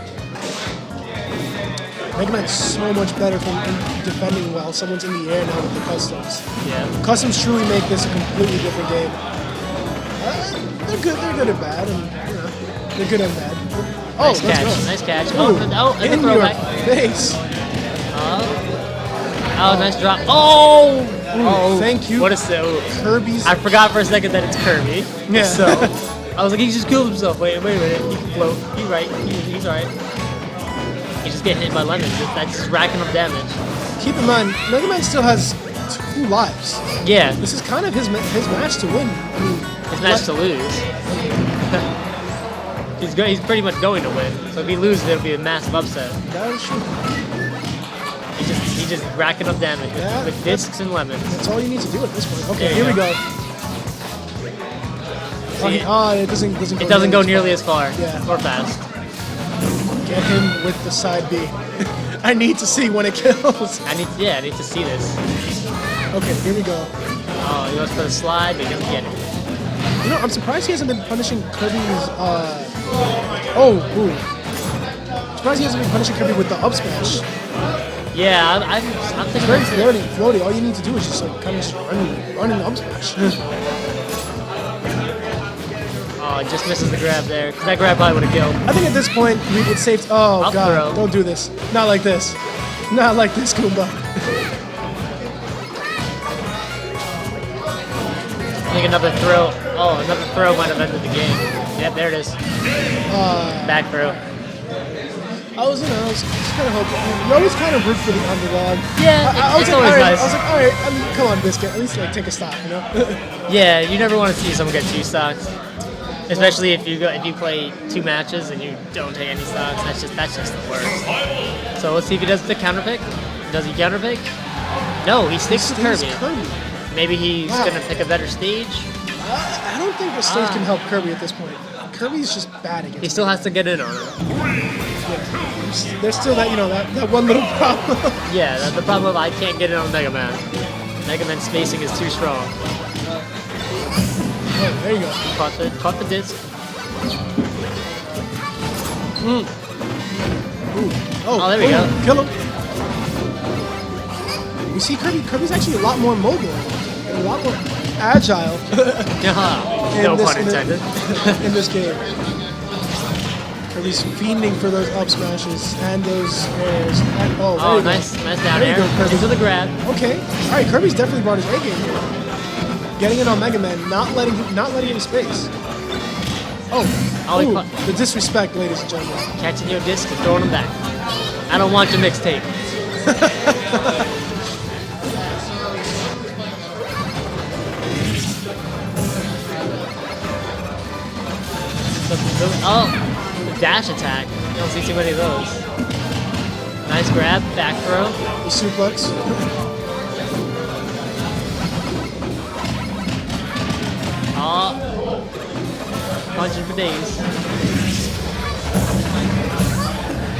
Mega Man's so much better from defending while someone's in the air now with the customs. Yeah. Customs truly make this a completely different game. They're good and bad, and you know, they're good and bad. Oh, Nice let's catch, go. nice catch. Ooh, Oh, and in the your throwback. face. Oh, nice drop. Oh! Oh, thank you. What a so. Kirby's. I forgot for a second that it's Kirby. Yeah. So I was like, he just killed himself. Wait a minute. He can float. He's right. He's alright. He's just getting hit by lemons. That's just racking up damage. Keep in mind, Mega Man still has 2 lives. Yeah. This is kind of his match to win. I mean, His match to lose. He's pretty much going to win. So if he loses, it'll be a massive upset. that is true. He's just racking up damage Yeah. with discs and lemons. That's all you need to do at this point. Okay, There you here we go. See, It doesn't go. It doesn't go nearly as far Yeah. or fast. Get him with the side B. I need to see when it kills. I need to see this. Okay, here we go. Oh, he goes for the slide, but he doesn't get it. You know, I'm surprised he hasn't been punishing Kirby's. I'm surprised he hasn't been punishing Kirby with the up smash. Yeah, I'm thinking Very that's it. floaty. All you need to do is just like kind of just run an up smash. Oh, it just misses the grab there. 'Cause that grab probably would have killed. I think at this point it's safe. Oh Up god, throw. don't do this. Not like this. Not like this, Goomba. I think another throw. Oh, another throw might have ended the game. Yep, there it is. Back throw. I was kind of hoping. You always kind of root for the underdog. Yeah, I was it's like, always all right, nice. I was like, all right, I mean, come on, Biscuit. At least like take a stop, you know? Yeah, you never want to see someone get 2 stocks, especially if you play 2 matches and you don't take any stocks. That's just the worst. So let's see if he does the counter pick. Does he counter pick? No, he sticks with Stays Kirby. Maybe he's Wow. gonna pick a better stage. I don't think the stage can help Kirby at this point. Kirby's just bad against. He still has to get in on it. There's still that, you know, that one little problem. Yeah, that's the problem. I can't get in on Mega Man. Mega Man's spacing is too strong. Oh, there you go. Caught the disc. Oh, there we go. Kill him. We see Kirby's actually a lot more mobile and a lot more agile No pun in intended. in this game. Kirby's fiending for those up smashes and those airs. And, there Oh, you go. nice down There you air. go, Kirby. Into the grab. Okay. All right, Kirby's definitely brought his A game here. getting it on Mega Man, not letting him space. Oh, Oh, he ooh, caught- the disrespect, ladies and gentlemen. Catching your disc and throwing them back. I don't want your mixtape. Oh, the dash attack. You don't see too many of those. Nice grab, back throw. The suplex. Oh, punching for days.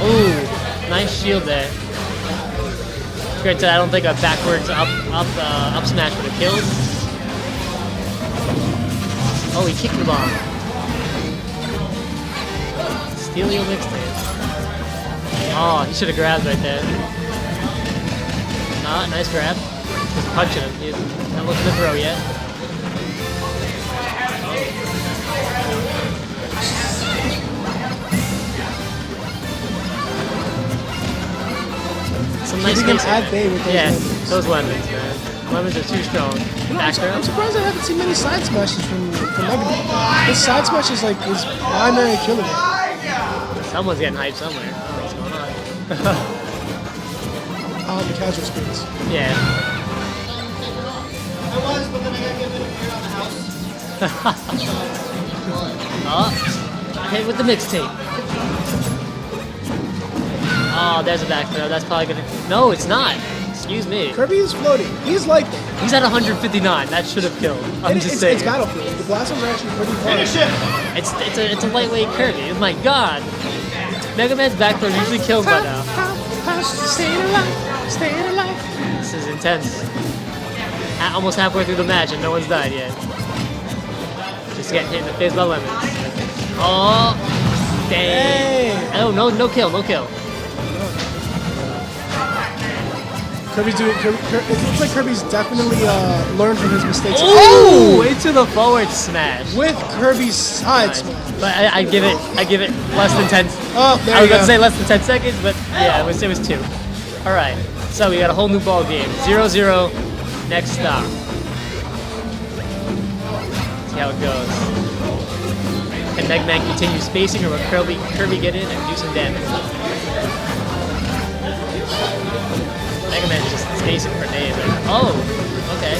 Ooh, nice shield there. Granted, I don't think a backwards up smash would have killed. Oh, he kicked the bomb. Steal your mixtape. Oh, he should have grabbed right there. Ah, nice grab. Just punching him. He's not looking to throw yet. Some nice Keeping him spacing. at bay with those Yeah, lemons. those lemons, man. Lemons are too strong. Back throw. I'm surprised I haven't seen many side smashes from Mega Man. His side smash is like his primary killer. Someone's getting hyped somewhere. I don't know what's going on. The casual spins. Yeah. I was, but then I got given a beer on the house. Oh, hit with the mixtape. Oh, there's a back throw. That's probably gonna. No, it's not. Excuse me. Kirby is floating. He's like that. He's at 159. That should have killed. I'm just saying. It's Battlefield. The blasters are actually pretty fun. It's a lightweight Kirby. Oh my god. Mega Man's back throw usually kills by now. Staying alive. Staying alive. This is intense. Almost halfway through the match and no one's died yet. Just getting hit in the face by lemons. Oh, dang. Hey. Oh, no kill, no kill. Kirby's doing. It looks like Kirby's definitely learned from his mistakes. Ooh, into the forward smash. With Kirby's side smash. But I give it less than 10. Oh, there I you was about go. to say less than 10 seconds, but yeah, it was 2. All right, so we got a whole new ball game. 0-0. Next stop. See how it goes. Can Mega Man continue spacing, or will Kirby get in and do some damage? Mega Man is just spacing for days. Oh, okay.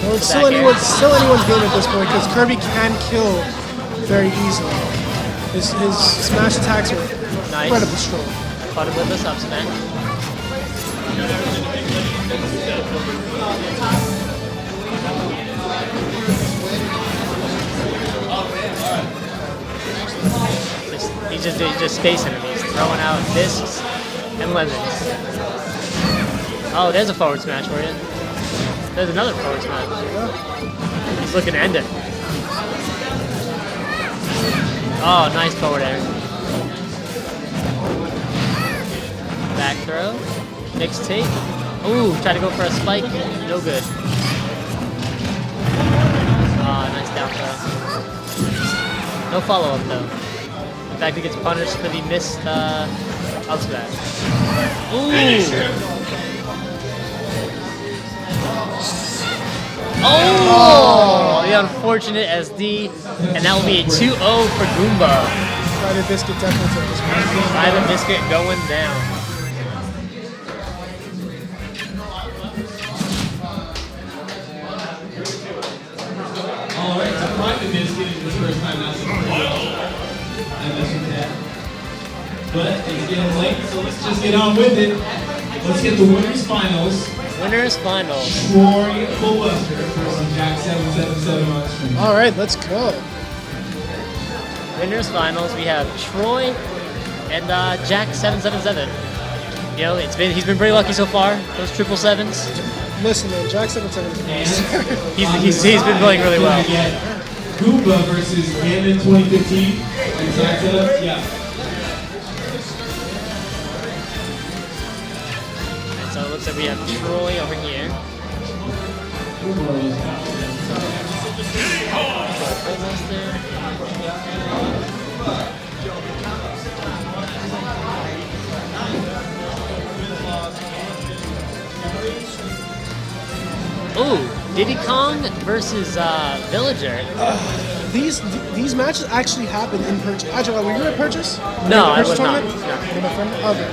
Well, it's Back air. still anyone's game at this point because Kirby can kill very easily. His smash attacks are Nice. incredibly strong. Caught him with the sub smash. He's just spacing him. He's throwing out discs and lemons. Oh, there's a forward smash for you. There's another forward smash. He's looking to end it. Oh, nice forward air. Back throw. Mixtape. Ooh, try to go for a spike. No good. Oh, nice down throw. No follow-up though. In fact, he gets punished for the missed up smash. Ooh! Oh! The unfortunate SD, and that will be a 2-0 for Goomba. Friday Biscuit definitely took this one. By the biscuit going down. All right, so Private Biscuit is his first time out in and this is that. But it's getting late, so let's just get on with it. Let's get the winners finals. Winners finals. Troy Fullbuster versus Jack 777 on stream. All right, let's go. Winners finals. We have Troy and Jack 777. You know, he's been pretty lucky so far. Those 777s. Listen, man, Jack 77 is And He's been playing really well. Goomba versus Ganon 2015. And Jack said, yeah. So it looks like we have Troy over here. Ooh, Diddy Kong versus Villager. These matches actually happened in Purchase. Actually, were you at Purchase? No, I Purchase was not. tournament? No. With my friend? Okay.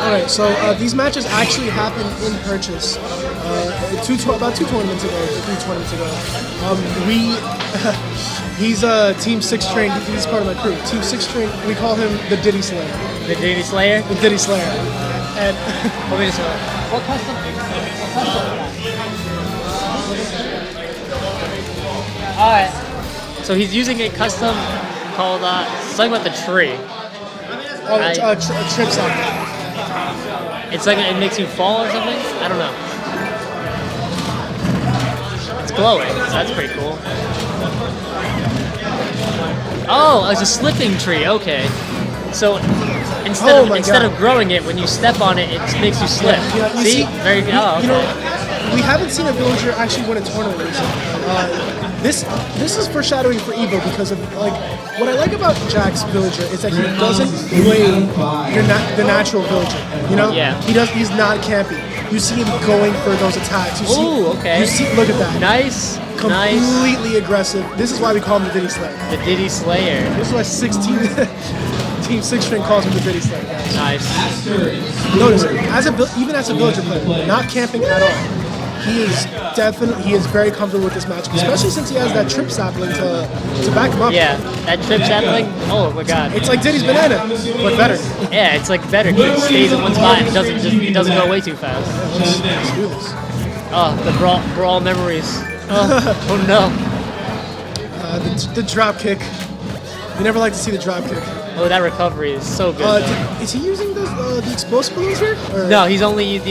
All right. So these matches actually happened in Purchase. About 2 tournaments ago, or 3 tournaments ago. He's Team 6 Train. He's part of my crew. Team 6 Train. We call him the Diddy Slayer. The Diddy Slayer? The Diddy Slayer. And What wait a second. What custom? Alright. So he's using a custom called something about the tree. trips on. It's like it makes you fall or something? I don't know. It's glowing, so that's pretty cool. Oh, it's a slipping tree, okay. So instead of growing it, when you step on it, it makes you slip. Yeah, you see? Very you okay. know, we haven't seen a villager actually win a tournament recently. This is foreshadowing for Evo because of like what I like about Jack's villager is that he doesn't play the natural villager. You know? Yeah. He's not campy. You see him going for those attacks. Ooh, okay. You see, look at that. Nice. Completely aggressive. This is why we call him the Diddy Slayer. The Diddy Slayer. This is why Team 6 String calls him the Diddy Slayer. Guys. Nice. Notice, even as a villager player, not camping at all. He is very comfortable with this matchup, especially since he has that trip sapling to back him up. Yeah, that trip sapling. Oh my god. It's like Diddy's banana, but better. Yeah, it's like better. It stays in one spot. And it doesn't go way too fast. Let's do this. Oh, the brawl memories. Oh no. The drop kick. You never like to see the drop kick. Oh, that recovery is so good. Though. Is he using the explosive balloons here? Or? No, the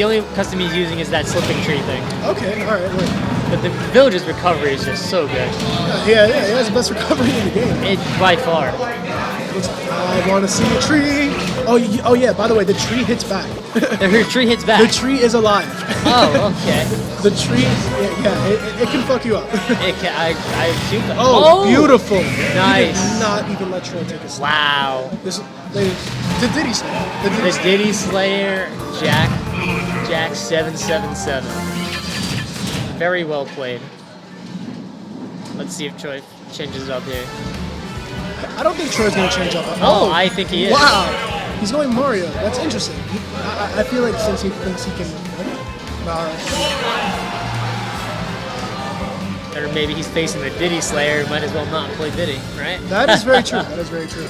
only custom he's using is that slipping tree thing. Okay, all right. Wait. But the village's recovery is just so good. Yeah, he has the best recovery in the game. It by far. I want to see a tree. Oh yeah. By the way, the tree hits back. The tree hits back. The tree is alive. Oh, okay. The tree, it can fuck you up. I assume that. Oh, beautiful. Nice. He did not even let Troy take a snap. Wow. The Diddy Slayer. The Diddy Slayer, Jack 777. Very well played. Let's see if Troy changes up here. I don't think Troy's going to change up. Oh, I think he is. Wow. He's going Mario. That's interesting. I feel like since he thinks he can... Or maybe he's facing the Diddy Slayer, might as well not play Diddy, right? That is very true. That is very true.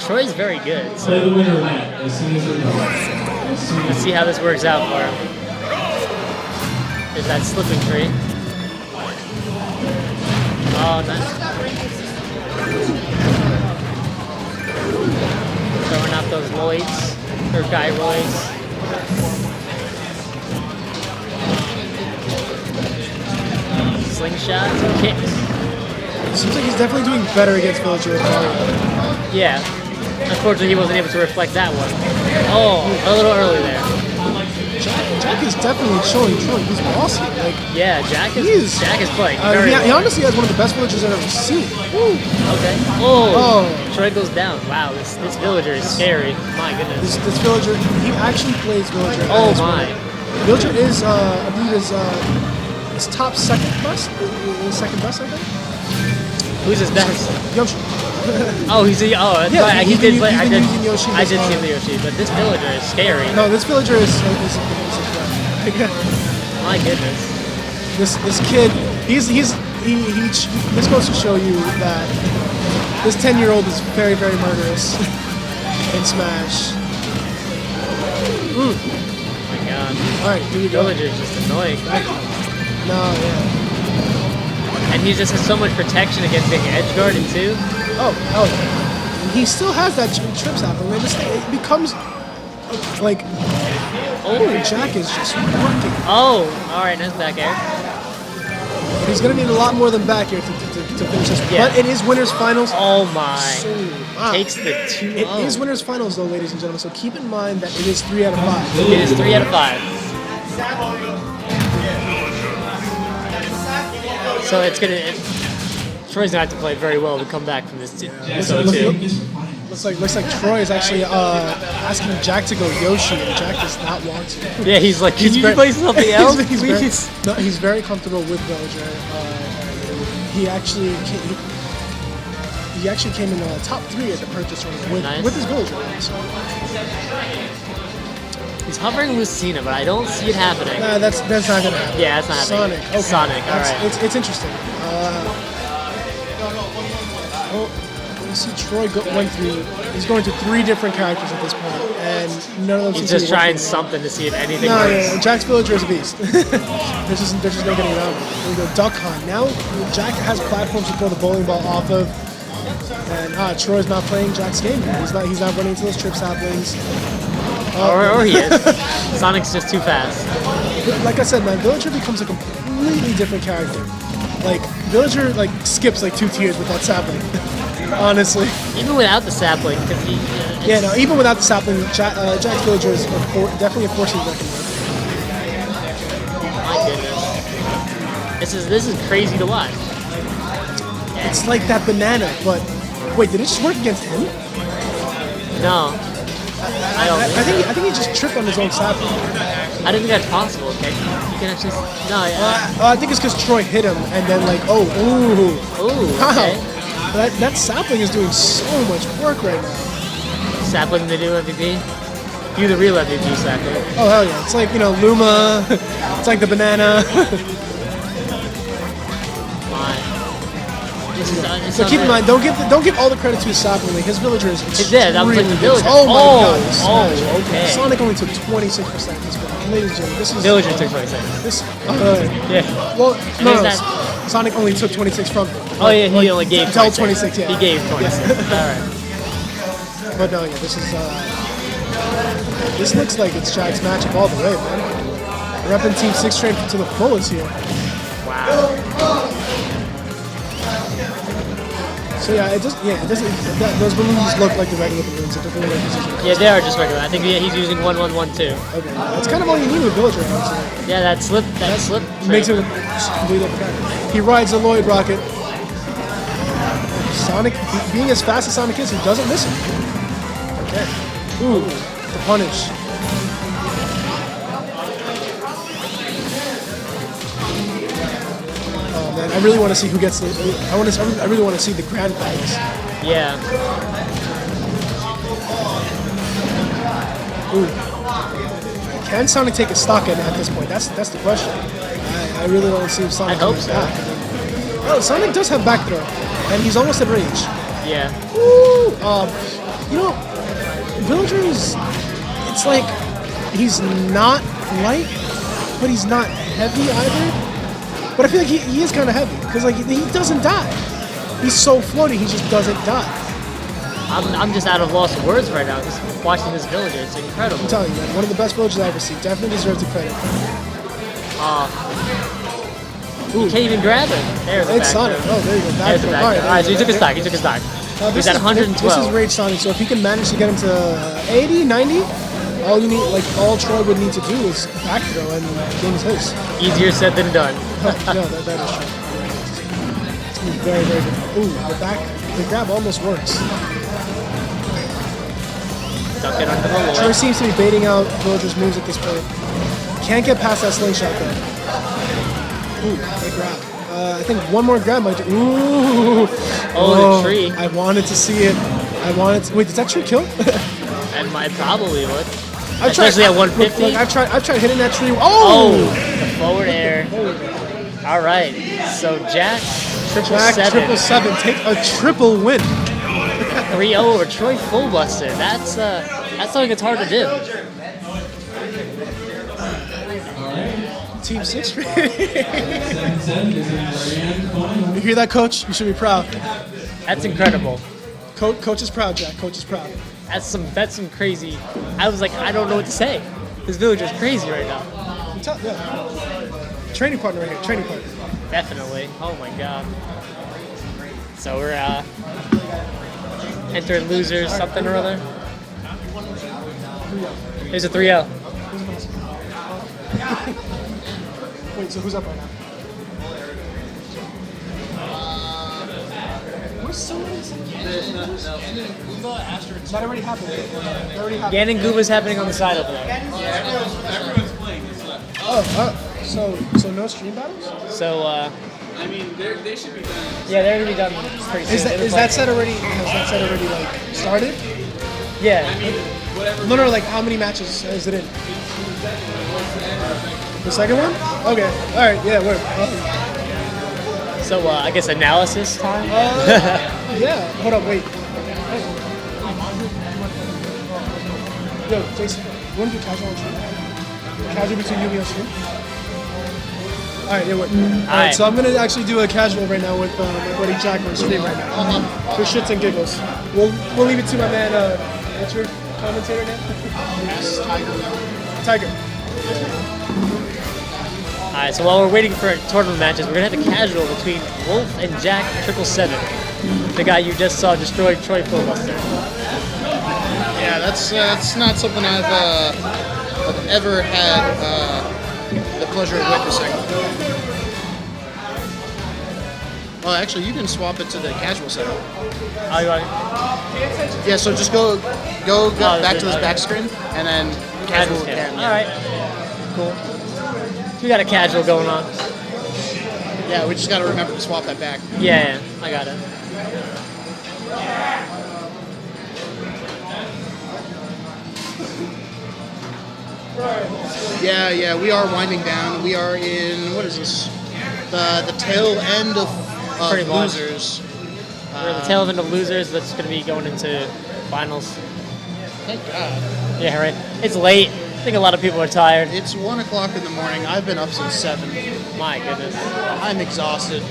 Troy's very good. So Play the winner lap as soon as it goes. let's see how this works out for him. There's that slipping tree. Oh, nice. Throwing out those Lloyds, or gyroids. Slingshots, kicks. Seems like he's definitely doing better against Villager with Mario. Yeah. Unfortunately, he wasn't able to reflect that one. Oh, a little early there. Jack is definitely showing Troy he's bossy. Like, Yeah, Jack is playing very he well. honestly has one of the best villagers I've ever seen. Woo. Okay. Oh, Oh. Troy goes down. Wow, this villager is scary. My goodness. This villager, he actually plays villager. Oh as my. well. Villager is, I believe, is top second best. Second best, I think. Who's his best? Yoshi. Oh, that's Yeah, right. he's been I using did Yoshi I this did far. see the Yoshi, but this villager is scary. No, this villager is a threat. My goodness. This kid, this goes to show you that this 10-year-old is very, very murderous in Smash. Oh Ooh. my god. All right, here we go. Villager is just annoying. No, yeah. And he just has so much protection against being edge guarded too. Oh, he still has that trips out. And it becomes like, Jack is just working. Oh, all right, nice back air. But he's gonna need a lot more than back here to finish this. Yeah. But it is winners finals. Oh my. So, wow. Takes the 2-0. It is winners finals though, ladies and gentlemen. So keep in mind that it is 3 out of 5. It is 3 out of 5. So Troy's gonna have to play very well to come back from this 2-2. Looks like Troy is actually asking Jack to go Yoshi, and Jack does not want to. Yeah, he's like, can you very- play something else, he's please? he's very comfortable with Villager. He actually came in the top 3 at the purchase tournament with his Villager. So. He's hovering Lucina, but I don't see it happening. Nah, that's not gonna happen. Yeah, that's not happening. Sonic. Okay. Sonic, all right. It's interesting. You see Troy went through. He's going through 3 different characters at this point, and none of them. He's just trying something to see if anything No, works. yeah, Jack's Villager is a beast. there's just no getting around it. Here we go, Duck Hunt. Now Jack has platforms to throw the bowling ball off of, and Troy's not playing Jack's game. He's not running into those trip saplings. Or he is. Sonic's just too fast. Like I said, man, Villager becomes a completely different character. Like Villager skips 2 tiers with that sapling. Honestly. Even without the sapling, because he. Yeah, no. Even without the sapling, Jack's Villager is definitely a force to be reckoned with. My goodness. This is crazy to watch. It's like that banana, but wait, did it just work against him? No. I think he just tripped on his own sapling. I didn't think that's possible. Okay, you can actually. No, yeah. I think it's because Troy hit him, and then ooh, Ooh, wow, okay. that sapling is doing so much work right now. Sapling the new MVP. You the real MVP, sapling. Oh hell yeah! It's like Luma. It's like the banana. So keep in mind, don't give all the credit to his sapling. Like, his Villager is Yeah, that was like the extremely Villager. good. Oh my god! this match. Okay. Sonic only took 26% this one. Ladies and gentlemen, this is Villager took 26. This. Yeah. Well, no, is no, that- Sonic only took 26 from him. Oh yeah, he only gave Tell 26. 26, yeah. He gave 26. Alright. But no, yeah, this looks like it's Jack's matchup all the way, man. Repping Team 6 train to the fullest here. Wow. So yeah, it doesn't. Those balloons look like the regular balloons. It doesn't look like precision. Yeah, they are just regular. I think he's using 1112. Okay, that's kind of all you need with Villager, honestly. Yeah, that slip. Makes it completely different. He rides a Lloyd rocket. Sonic, being as fast as Sonic is, he doesn't miss him. Okay. Ooh, the punish. Oh man, I really want to see who gets the. I really want to see the grand prize. Yeah. Ooh. Can Sonic take a stock at this point? That's the question. I really don't see if Sonic. I hope comes so. back. Oh, Sonic does have back throw, and he's almost at range. Yeah. Woo! Villager is. It's like he's not light, but he's not heavy either. But I feel like he is kind of heavy because he doesn't die. He's so floaty, he just doesn't die. I'm just out of lost of words right now. Just watching this Villager, it's incredible. I'm telling you, man, one of the best villagers I've ever seen. Definitely deserves the credit. You can't even grab it. There's the It's back Sonic. throw. Oh, there you go. Back There's the throw. back throw. Alright, so he there took you his go. stock. He took his stock. This He's at is 112. This is Rage Sonic, so if he can manage to get him to 80, 90, all you need, all Troy would need to do is back throw and the game is his. Easier said than done. No, that is true. It's very, very good. Ooh, the grab almost works. Duck it under the Troy Lloyd. seems to be baiting out Villager's moves at this point. Can't get past that slingshot though. Ooh, the grab. I think one more grab might do. Ooh. Oh, the tree. I wanted to see it. Wait, does that tree kill? And I probably would. I've tried- Especially at 150. Look, I've tried hitting that tree. Oh, Oh! the forward air. All right. So Jack, Jack 777 take a triple win. 3-0 over Troy Full Buster. That's something that's hard to do. Team 6. 7-7 is in the grand final. You hear that, Coach? You should be proud. That's incredible. Coach is proud, Jack. Coach is proud. That's some crazy. I was like, I don't know what to say. This Villager's crazy right now. Yeah. Training partner right here. Training partner. Definitely. Oh my god. So we're enter losers something or other. There's a 3-0. Wait, so who's up right now? Where's somebody? That already happened. That already happened. Ganon Gooba's happening on the side over there. Everyone's playing. It's not. So no stream battles? So, I mean, they should be done. yeah, they're gonna be done pretty soon. Is that, They've been is that set already? Has that set already like started? playing- Yeah. No, like how many matches is it in? The second one? Okay. All right. Yeah. Word. So, I guess analysis time? Yeah. Hold up. Wait. Yo, Jason, you want to do casual on stream? Casual between you and your stream? All right. Yeah. Wait. All right. right. So I'm gonna actually do a casual right now with my buddy Jack on stream right now for shits and giggles. We'll leave it to my man. What's your commentator name? Tiger. Alright, so while we're waiting for tournament matches, we're gonna have a casual between Wolf and Jack 777, the guy you just saw destroy Troy Filibuster. Yeah, that's not something I've ever had the pleasure of witnessing. Oh, actually, you can swap it to the casual setup. Oh, you want Yeah, so just go back to this back screen, and then casual casual? again. Alright, cool. So we got a casual going on. Yeah, we just got to remember to swap that back. Yeah, I got it. Yeah, we are winding down. We are in, what is this? The tail end of Pretty much. losers. We're at the tail end of losers, that's gonna be going into finals. Thank God. Yeah, right. It's late. I think a lot of people are tired. It's 1 o'clock in the morning. I've been up since 7. My goodness. I'm exhausted.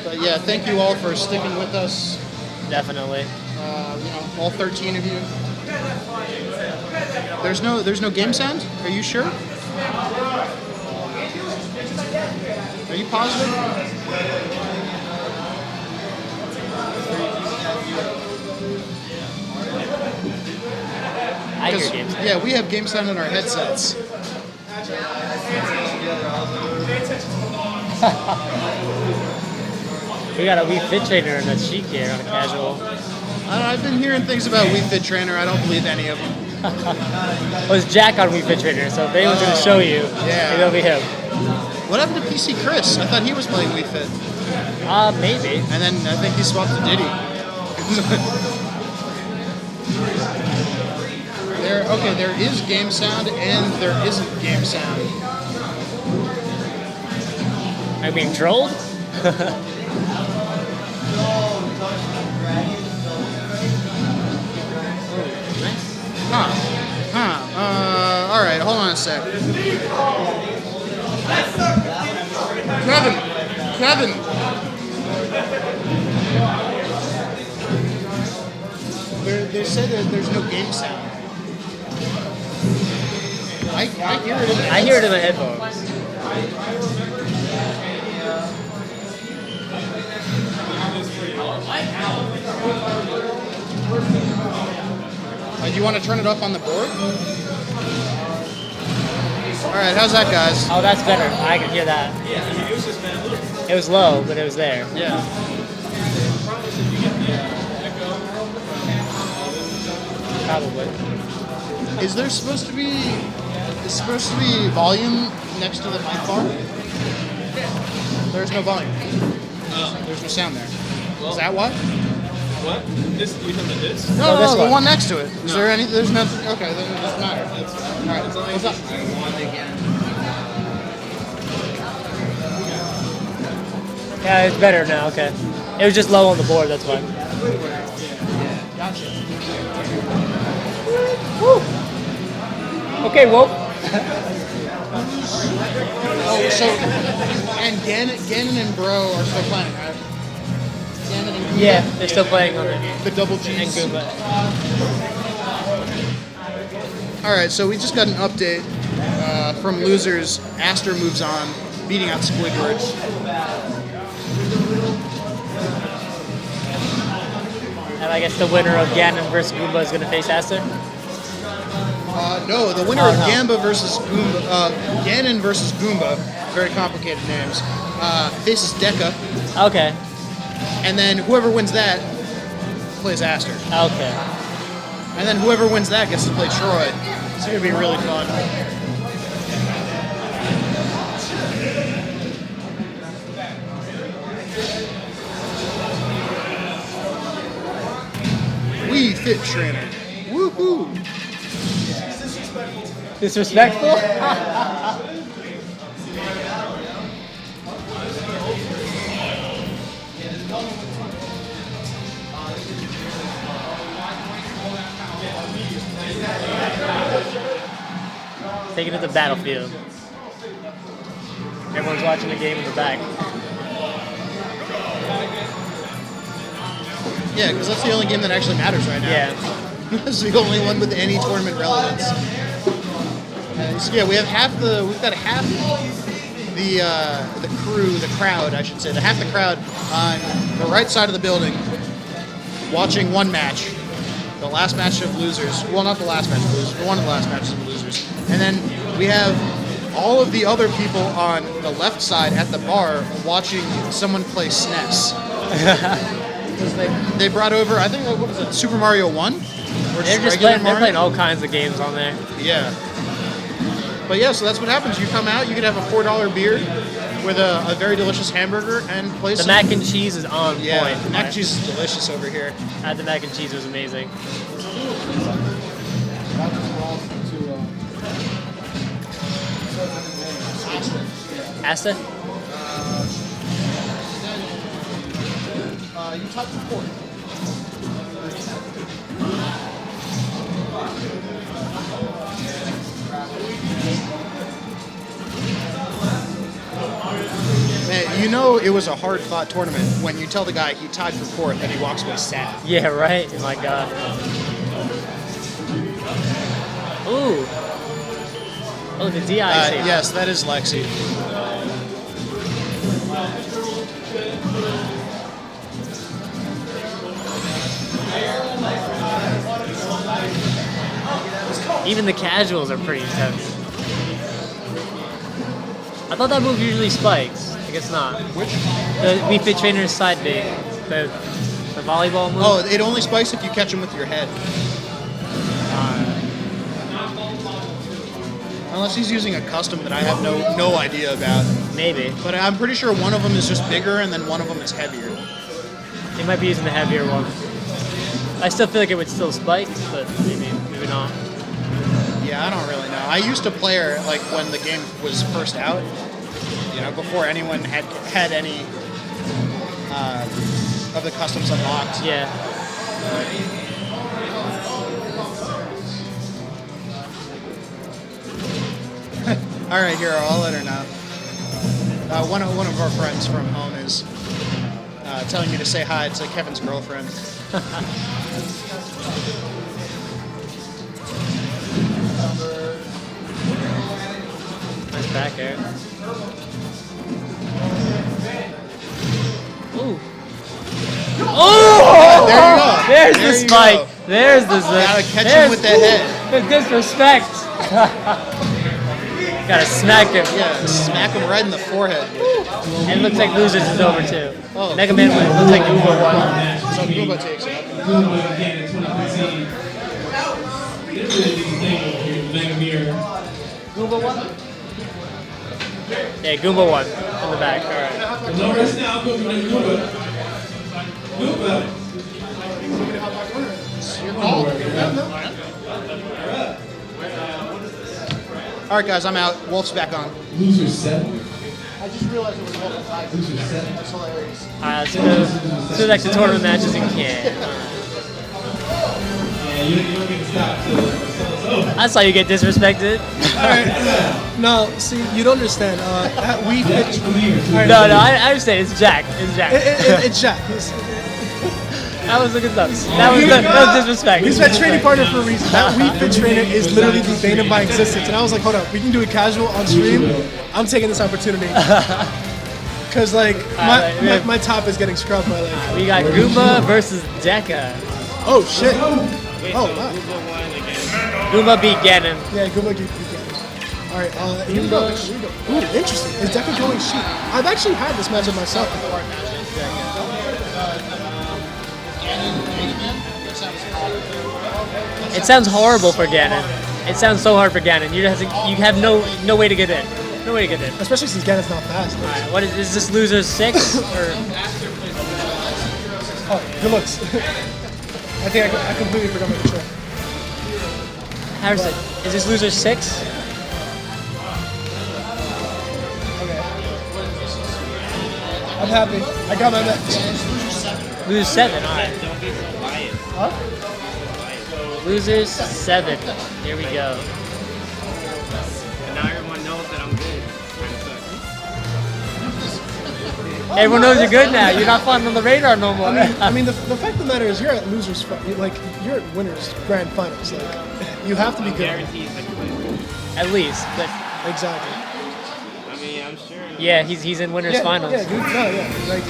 But yeah, thank you all for sticking with us. Definitely. All 13 of you. There's no game sound? Are you sure? Are you positive? I hear games. Yeah, we have game sound in our headsets. We got a Wii Fit Trainer and a Sheik here on a casual. I've been hearing things about Wii Fit Trainer. I don't believe any of them. Well, it's Jack on Wii Fit Trainer, so if anyone's going to show you, Yeah. it'll be him. What happened to PC Chris? I thought he was playing Wii Fit. Maybe. And then I think he swapped to Diddy. There is game sound and there isn't game sound. Are you being trolled? All right, hold on a sec. Kevin. They said that there's no game sound. I hear it. I hear it in my headphones. Do you want to turn it up on the board? All right, how's that, guys? Oh, that's better. I can hear that. It was low, but it was there. Yeah. Probably. Is there supposed to be volume next to the mic bar? There's no volume. There's no sound there. Is that why? What? This? You talking about this? No, this the one. one next to it. Is there any? There's nothing. Okay, then it doesn't matter. All right. What's up? Yeah, it's better now. Okay. It was just low on the board. That's why. Gotcha. Okay, Wolf. Oh, so and Ganon and Bro are still playing, right? Ganon and Goomba? Yeah, they're still playing on it. The double And G's. Goomba. All right, so we just got an update from losers. Aster moves on, beating out Squidward. And I guess the winner of Ganon versus Goomba is going to face Aster. No, the winner Oh, of no. Gamba versus Goomba, Ganon versus Goomba very complicated names. Faces Deca, Okay. and then whoever wins that plays Aster. Okay. And then whoever wins that gets to play Troy. It's gonna be really fun. Wii Fit Trainer. Woohoo! Disrespectful? Take it to the battlefield. Everyone's watching the game in the back. Yeah, because that's the only game that actually matters right now. Yeah. It's the only one with any tournament relevance. So yeah, we've got half the crew, the crowd, I should say, half the crowd on the right side of the building watching one match, the last match of losers. Well, not the last match of losers, but one of the last matches of losers. And then we have all of the other people on the left side at the bar watching someone play SNES. Because they brought over, I think, what is it, Super Mario 1? Or They're just regular they're playing all kinds of games on there. Yeah. But yeah, so that's what happens. You come out, you can have a $4 beer with a very delicious hamburger and play The some... mac and cheese is on Yeah, point. the mac and cheese is delicious over here. I had the mac and cheese, was amazing. Asta? You top the port. Man, you know it was a hard-fought tournament when you tell the guy he tied for fourth and he walks away sad. Yeah, right? Oh my god. Ooh. Oh, the DI save. Yes, that is Lexi. Even the casuals are pretty intense. I thought that move usually spikes. I guess not. Which? The Wii Fit Trainer's side B. The volleyball move. Oh, it only spikes if you catch him with your head. Unless he's using a custom that I have no idea about. Maybe. But I'm pretty sure one of them is just bigger and then one of them is heavier. He might be using the heavier one. I still feel like it would still spike, but maybe not. Yeah, I don't really know. I used to play her like when the game was first out. You know, before anyone had any of the customs unlocked. Yeah. All right, Hero, I'll let her know. One of our friends from home is telling me to say hi to Kevin's girlfriend. Nice back air. Ooh. Oh! There you go. There's There the you spike. go. There's the Gotta catch him with the head. The disrespect. Gotta smack him. Yeah, smack him right in the forehead. And it looks like Losers is over too. Oh. Mega Man wins. Looks like Uber won. So Goomba takes it. Goomba again in 2015. This is the thing here, the Mega Mirror. Goomba won? Yeah, Goomba won in the back. All right. No rest now, Goomba. Goomba. All right, guys, I'm out. Wolf's back on. Loser 7. I just realized it was Wolf's live. Loser 7. That's hilarious. Let's do like the tournament matches you can. Yeah, you don't get to stop till it's over. That's how you get disrespected. No, see, you don't understand. At Wii Fit. All right, No, I understand. It's Jack. It's Jack. It's Jack. That was a good stuff. That was disrespect. He's my training partner for a reason. That Wii Fit Trainer is literally the bane of my existence. And I was like, hold up, we can do it casual on stream. I'm taking this opportunity. Because, like, my top is getting scrubbed by, like... We got Goomba versus Deca. Oh, shit. Oh, wow. Goomba beat Ganon. Yeah, Goomba beat Ganon. All right, here we go. Here we go. Ooh, interesting. Is Deca going Sheik? I've actually had this matchup myself before. It sounds horrible for Ganon. It sounds so hard for Ganon. You have no way to get in. No way to get in. Especially since Ganon's not fast. All right, what is this loser 6 or? Oh, good looks. I think I completely forgot my control. How's it? Is this loser 6? Okay. I'm happy. I got my match. Loser 7. All right. Huh? Losers 7. Here we go. And now everyone knows that I'm good. Everyone knows you're good now. You're not flying on the radar no more. I mean, the fact of the matter is, you're at losers, like you're at winners grand finals. Like, you have to be good. Guaranteed second place. At least, but Exactly. I mean, I'm sure. yeah, he's in winners finals. Yeah, dude. No, yeah. Like,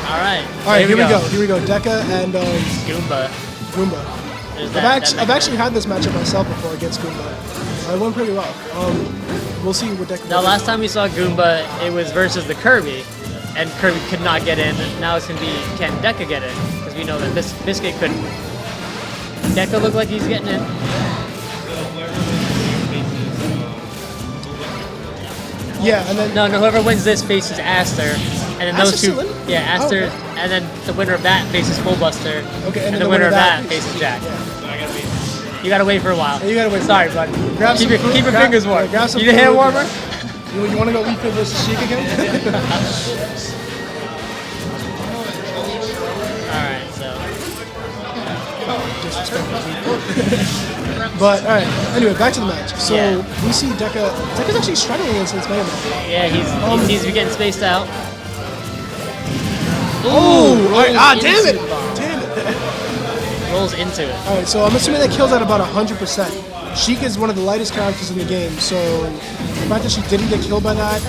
All right. all right, here we go. Here we go. Deca and Goomba. Goomba. There's I've actually had this matchup myself before against Goomba. It went pretty well. We'll see what Deca. Now, last time we saw Goomba, it was versus the Kirby, and Kirby could not get in. And now it's gonna be can Deca get in? Because we know that Biscuit couldn't. Deca looked like he's getting in. Yeah, and then No, whoever wins this faces Aster, and then those Aster two. still in? Yeah, Aster, Oh, okay. and then the winner of that faces Fullbuster. Okay, and the winner of that faces- faces Jack. Yeah. You gotta wait for a while. Yeah, you gotta wait for Sorry, a bud. Grab Keep some your food, grab- fingers warm. yeah, grab some You need a hand food. warmer? You want to go Wii Fit versus Sheik again? All right, so But all right. Anyway, back to the match. So Yeah. we see Deca. Deca's actually struggling against this Mega Man. yeah, he seems to be getting spaced out. Oh, all right. Ah, rolls damn it! into the bomb. Damn it! Rolls into it. All right. So I'm assuming that kills at about 100%. Sheik is one of the lightest characters in the game, so the fact that she didn't get killed by that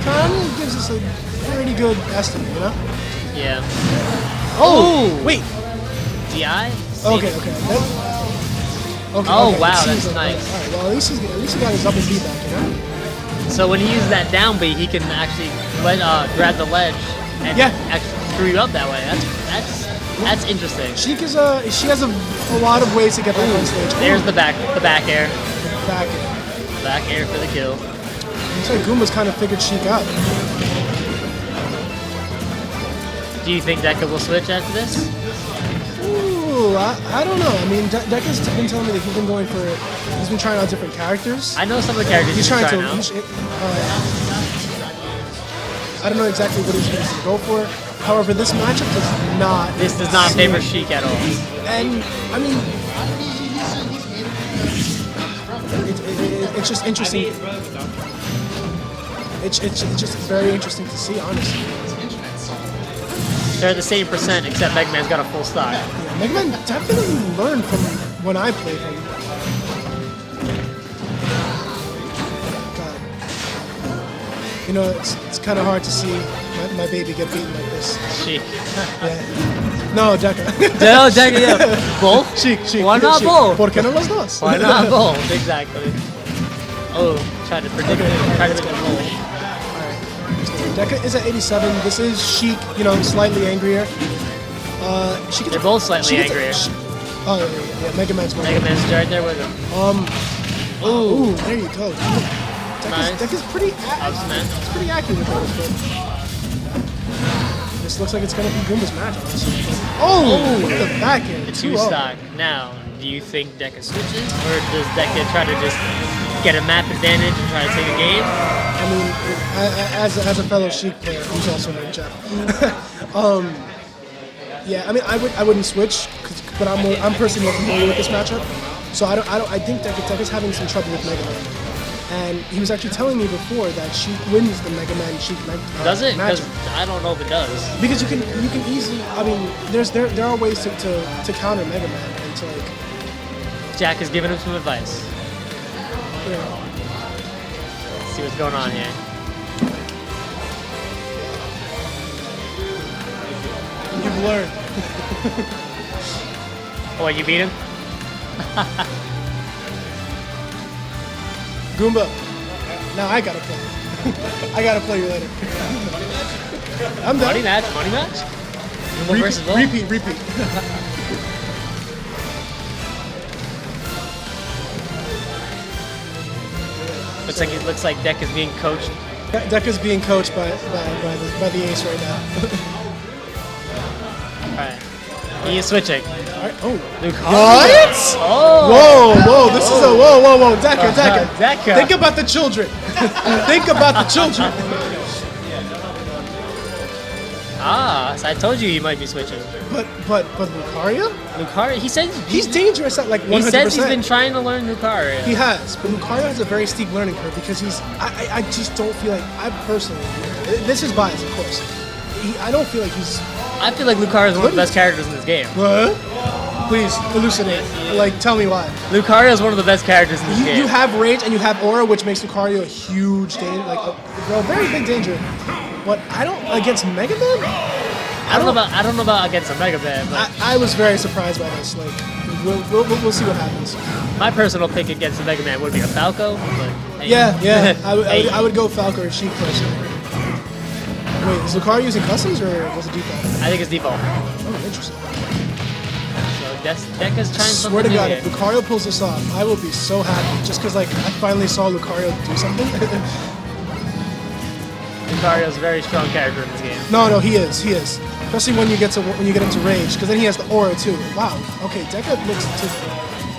kind of gives us a pretty good estimate, you know? Yeah. Oh, wait. DI? Okay, okay. Okay, Oh, okay. wow, It seems that's like- nice. All right, well, at least he got his up and beat back, you know? So when he uses that down B, he can actually grab the ledge and Yeah. actually screw you up that way. That's interesting. She has a lot of ways to get back on stage. There's the back air. back. Back air for the kill. Looks like Goomba's kind of figured Sheik out. Do you think Deca will switch after this? Ooh, I don't know. I mean, Deca's been telling me that he's been trying out different characters. I know some of the characters He's trying to. out. I don't know exactly what he's going to go for. However, this matchup does not. This does not seem- favor Sheik at all. And I mean, it's just interesting. It's just very interesting to see, honestly. They're the same percent, except Mega Man's got a full stock. Yeah, Mega Man definitely learned from when I played him. God. You know, it's kind of hard to see my baby get beaten like this. Sheik. Yeah. No, Deca. No, Deca, yeah. Both? Sheik. Why not Sheik. both? ¿Por qué no los dos? Why not both? Exactly. Oh, try to predict it. Try to predict the roll. Deca is at 87. This is Sheik, you know, slightly angrier. She gets They're both slightly she gets angrier. Oh, yeah. Mega Man's more. Mega Man's right there with him. Ooh, there you go. Nice. Deca's pretty, Up smash. it's pretty accurate with those, but this looks like it's gonna be Goomba's match, honestly. Oh, look at the back end. The two stock. Now, do you think Deca switches, or does Deca try to just get a map advantage and try to take a game? I mean, as a fellow Sheik player, who's also named Jeff. Yeah, I mean, I wouldn't switch, but I'm personally more familiar with this matchup. So I think Deca's having some trouble with Mega Man. And he was actually telling me before that Sheik wins the Mega Man Sheik Does it? Because matchup. I don't know if it does. Because you can easily, I mean, there are ways to counter Mega Man and to like, Jack is giving him some advice. you know, Let's see what's going on here. you've learned. Oh, you beat him? Goomba. Now I gotta play. I gotta play you later. I'm done. Money match. Goomba versus Will. Repeat. Looks like Deck is being coached. Dekka's being coached by the ace right now. Alright. He is switching. Alright. Oh. Lucario. What? Oh! Whoa! This is a whoa! Dekka. Dekka. Think about the children. Think about the children. So I told you he might be switching. But Lucario? Lucario, he said He's dangerous at like 100%. he says he's been trying to learn Lucario. He has, but Lucario has a very steep learning curve because I just don't feel like, I personally, this is bias, of course. I don't feel like he's. I feel like Lucario is one of the best characters in this game. What? Please elucidate. Like, tell me why. Lucario is one of the best characters in this game. You have rage and you have aura, which makes Lucario a huge danger, like a very big danger. But I don't against Mega Man. I don't know about against a Mega Man, but I was very surprised by this. Like, we'll see what happens. my personal pick against the Mega Man would be a Falco. But hey. Yeah. Hey. I would go Falco or Sheik personally. Wait, is Lucario using customs or was it default? I think it's default. Oh, interesting. So Dekka's trying something Swear to new God, here. if Lucario pulls this off, I will be so happy. Just because like I finally saw Lucario do something. Lucario's a very strong character in this game. No, he is. Especially when you get into rage, because then he has the aura too. Wow. Okay, Dekka looks to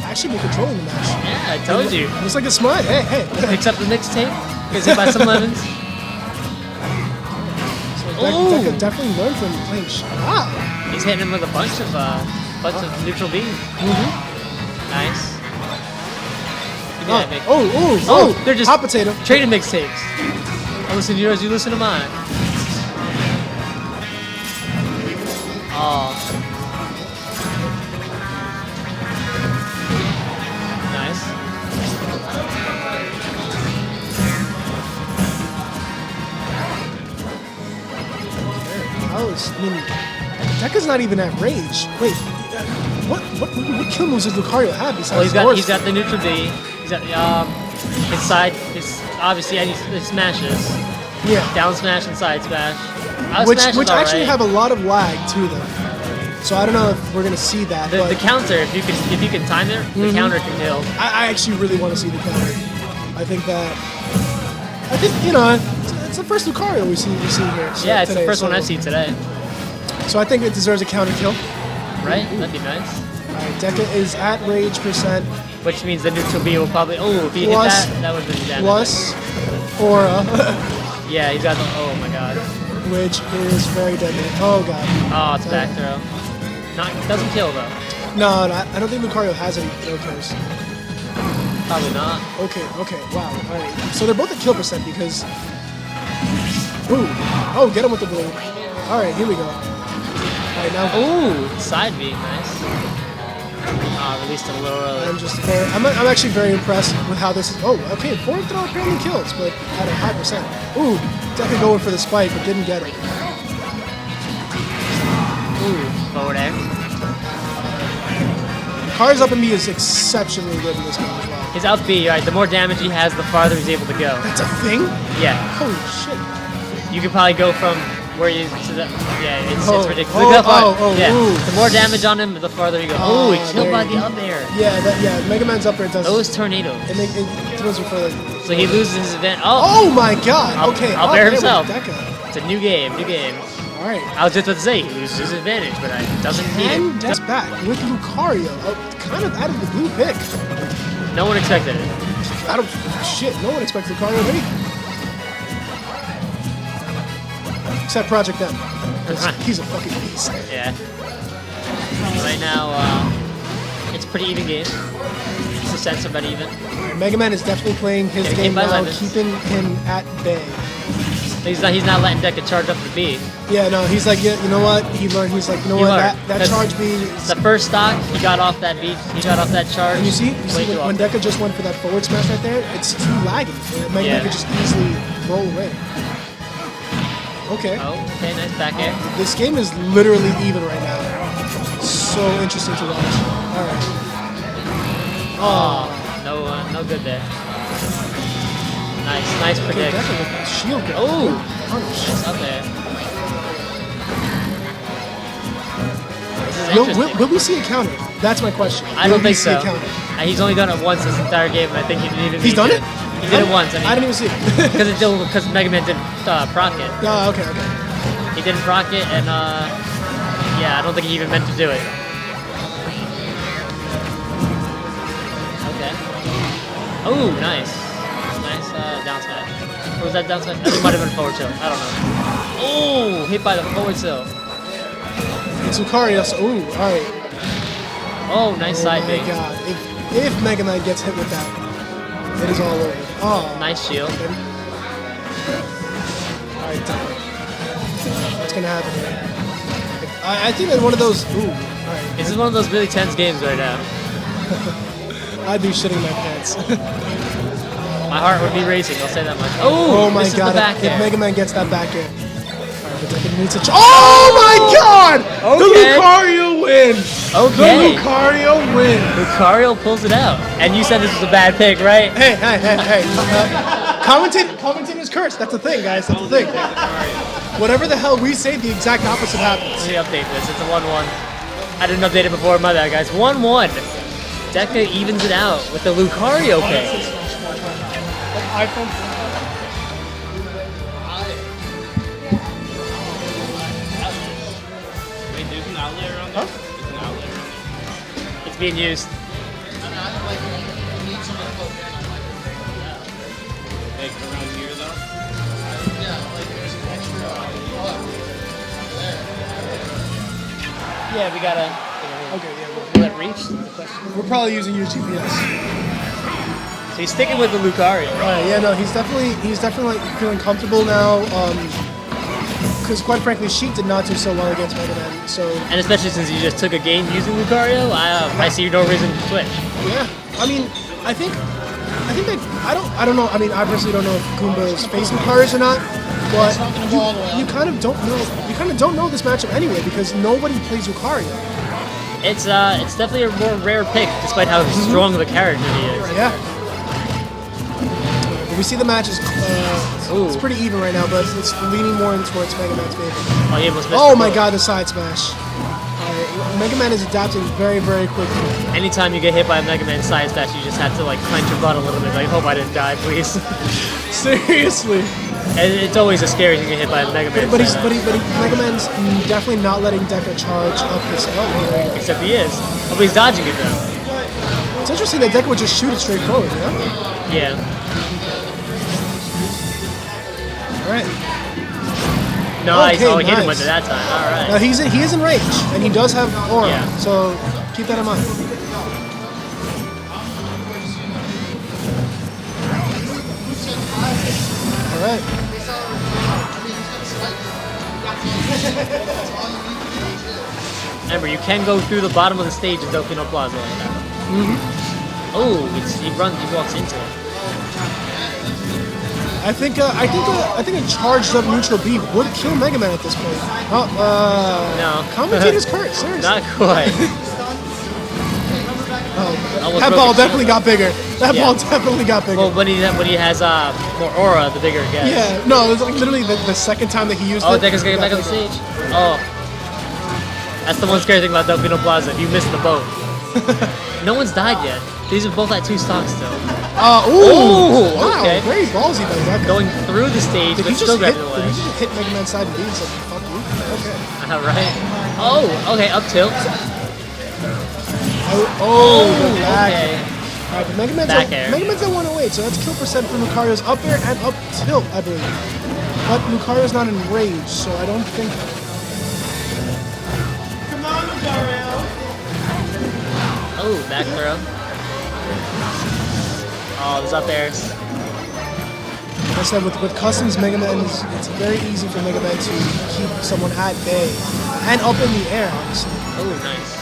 actually be controlling the match. Yeah, I told you. Looks like it's smart. Hey. Picks up the mixtape, gets hit by some lemons. Dekka definitely learned from playing. Wow. He's hitting him with a bunch of neutral B. Nice. They're just hot potato. Trading mixtapes. I listen to yours, you listen to mine. Oh. Nice. Dekka's not even at rage. Wait, what kill moves does Lucario have besides Well, he's got the neutral B. He's got his side. His obviously his smashes. Yeah. Down smash and side smash. Which actually have a lot of lag to them. So I don't know if we're gonna see that. The counter, if you can time it, the counter can kill. I actually really want to see the counter. I think it's the first Lucario we see here. Yeah, it's the first one I've seen today. So I think it deserves a counter kill. Right? That'd be nice. Alright, Dekka is at rage %. Which means the neutral B will probably. Oh, if he hit that would have been damage. Plus aura. Yeah, he's got the. Oh my god. Which is very deadly. Oh god. Oh, it's back throw. Doesn't kill though. No, I don't think Lucario has any throw kills. Probably not. Okay, wow. Alright. So they're both at kill % because. Ooh. Oh, get him with the blue. Alright, here we go. Alright, now. Ooh, side B, nice. Released it a little early. I'm actually very impressed with how this is. Oh, okay, forward throw apparently kills, but at a high %. Ooh, definitely going for the spike, but didn't get it. Ooh, forward air. Lucario's up and B is exceptionally good in this game as well. His up B, right? The more damage he has, the farther he's able to go. That's a thing? Yeah. Holy shit. You could probably go from where you to the. Yeah, it's ridiculous. Oh, Look how far. Yeah. ooh. The more damage on him, the farther you go. Oh, he killed by the up air. Yeah, Mega Man's up air does. Those tornadoes. It throws you further. So he loses his advantage. Oh! Oh my god! Okay. Up air himself. Dekka. It's a new game. Alright. I was just about to say, he loses his advantage, but I doesn't need it. That's back with Lucario. Kind of out of the blue pick. No one expected it. No one expects Lucario to anything. Except Project M. He's a fucking beast. Yeah. Right now, it's a pretty even game. It's a sense of about even. Mega Man is definitely playing his Getting game hit by now, lemons. keeping him at bay. He's not letting Dekka charge up the B. Yeah, no, he's like, yeah, you know what? He learned. He's like, you know He what? learned. That charge B. Is, The first stock, he got off that B. He got off that charge. and you see way too when often. Dekka just went for that forward smash right there, it's too laggy. Mega Man could just easily roll away. Okay. Oh, okay, nice back air. This game is literally even right now. So interesting to watch. All right. No good there. Nice Okay, predict. Decker with that shield. Oh, Punish. it's up there. This is Will, interesting. will we see a counter? That's my question. I don't Will we think see so. a counter? He's only done it once this entire game, and I think he didn't even. He's need done to. it? He did it once. I didn't even see it. Because Mega Man didn't proc it. Oh, okay, okay. He didn't proc it, and yeah, I don't think he even meant to do it. Okay. Oh, nice. Nice down smash. What was that down smash? It might have been forward tilt. I don't know. Oh, hit by the forward tilt. It's Lucario, so, ooh, alright. Oh, nice side Oh my bait. god. If Mega Man gets hit with that, it is all over. Oh. Nice shield. Alright, what's gonna happen here? I think that one of those. Ooh, alright. This is one of those really tense games right now. I'd be shitting my pants. My heart would be racing, I'll say that much. Oh, my this god. is the back If air. Mega Man gets that back air. Alright, but Decker needs to. Oh my god! Okay. The Lucario win! Okay. The Lucario win! Lucario pulls it out. And you said this was a bad pick, right? Hey. Commentators curse. That's a thing, guys. That's a thing. Whatever the hell we say, the exact opposite happens. Let me update this. It's a 1-1. I didn't update it before. My bad, guys. 1-1. Deca evens it out with the Lucario pick. Wait, there's an outlier on there? There's an outlier on there. It's being used. Like around here though? Yeah, we gotta. Okay, yeah. Will it reach? Is the question. We're probably using your GPS. So he's sticking with the Lucario. Yeah, no, he's definitely like feeling comfortable now. Because quite frankly, Sheik did not do so well against Mega Man. So And especially since you just took a game using Lucario, I see no reason to switch. yeah, I mean, I think that I don't know. I mean, I personally don't know if Goomba is facing Lucario or not. But you kind of don't know. You kind of don't know this matchup anyway because nobody plays Lucario. It's definitely a more rare pick, despite how strong of a character he is. Yeah. But we see the match is it's pretty even right now, but it's leaning more in towards Mega Man's favor. Oh, he almost missed Oh the my goal. god, the side smash. Alright, Mega Man is adapting very, very quickly. Anytime you get hit by a Mega Man side smash, you just have to like clench your butt a little bit. Like, hope I didn't die, please. Seriously. And it's always a scary thing to get hit by a Mega Man. But side he's Mega Man's definitely not letting Deca charge up his smash. Except he is. Oh, but he's dodging it though. It's interesting that Deca would just shoot it straight forward, yeah? Yeah. Alright. Nice. Okay, Oh, he hit him nice. with it that time. All right. Now he is in range, and he does have aura, Yeah. so keep that in mind. Alright. Remember, you can go through the bottom of the stage in Delfino Plaza like that. Oh, he walks into it. I think a charged up neutral B would kill Mega Man at this point. No. Commentators curse, seriously. Not quite. Almost That broke ball it. definitely got bigger. That Yeah. ball definitely got bigger. Well, when he has more aura, the bigger it gets. Yeah, no, it was like literally the second time that he used Oh, it. Deca's gonna get back on the stage. Oh. That's the one scary thing about Delfino Plaza. If you miss the boat. No one's died yet. These are both at 2 stocks still. Ooh, wow, okay. very ballsy by Deca. Going through the stage, Did but he still just hit? grabbing the Did he ledge. just hit Mega Man side B and said fuck you? Okay. Alright. Oh, okay, up tilt. The back. Okay. Alright, but Mega Man's Back air. at 108, so that's kill percent for Lucario's up air and up tilt, I believe. But Lucario's not in rage, so I don't think. Come on, Lucario! Oh, back throw. Oh, there's up airs. Like I said, with customs, Mega Man it's very easy for Mega Man to keep someone at bay and up in the air, honestly. Oh, nice.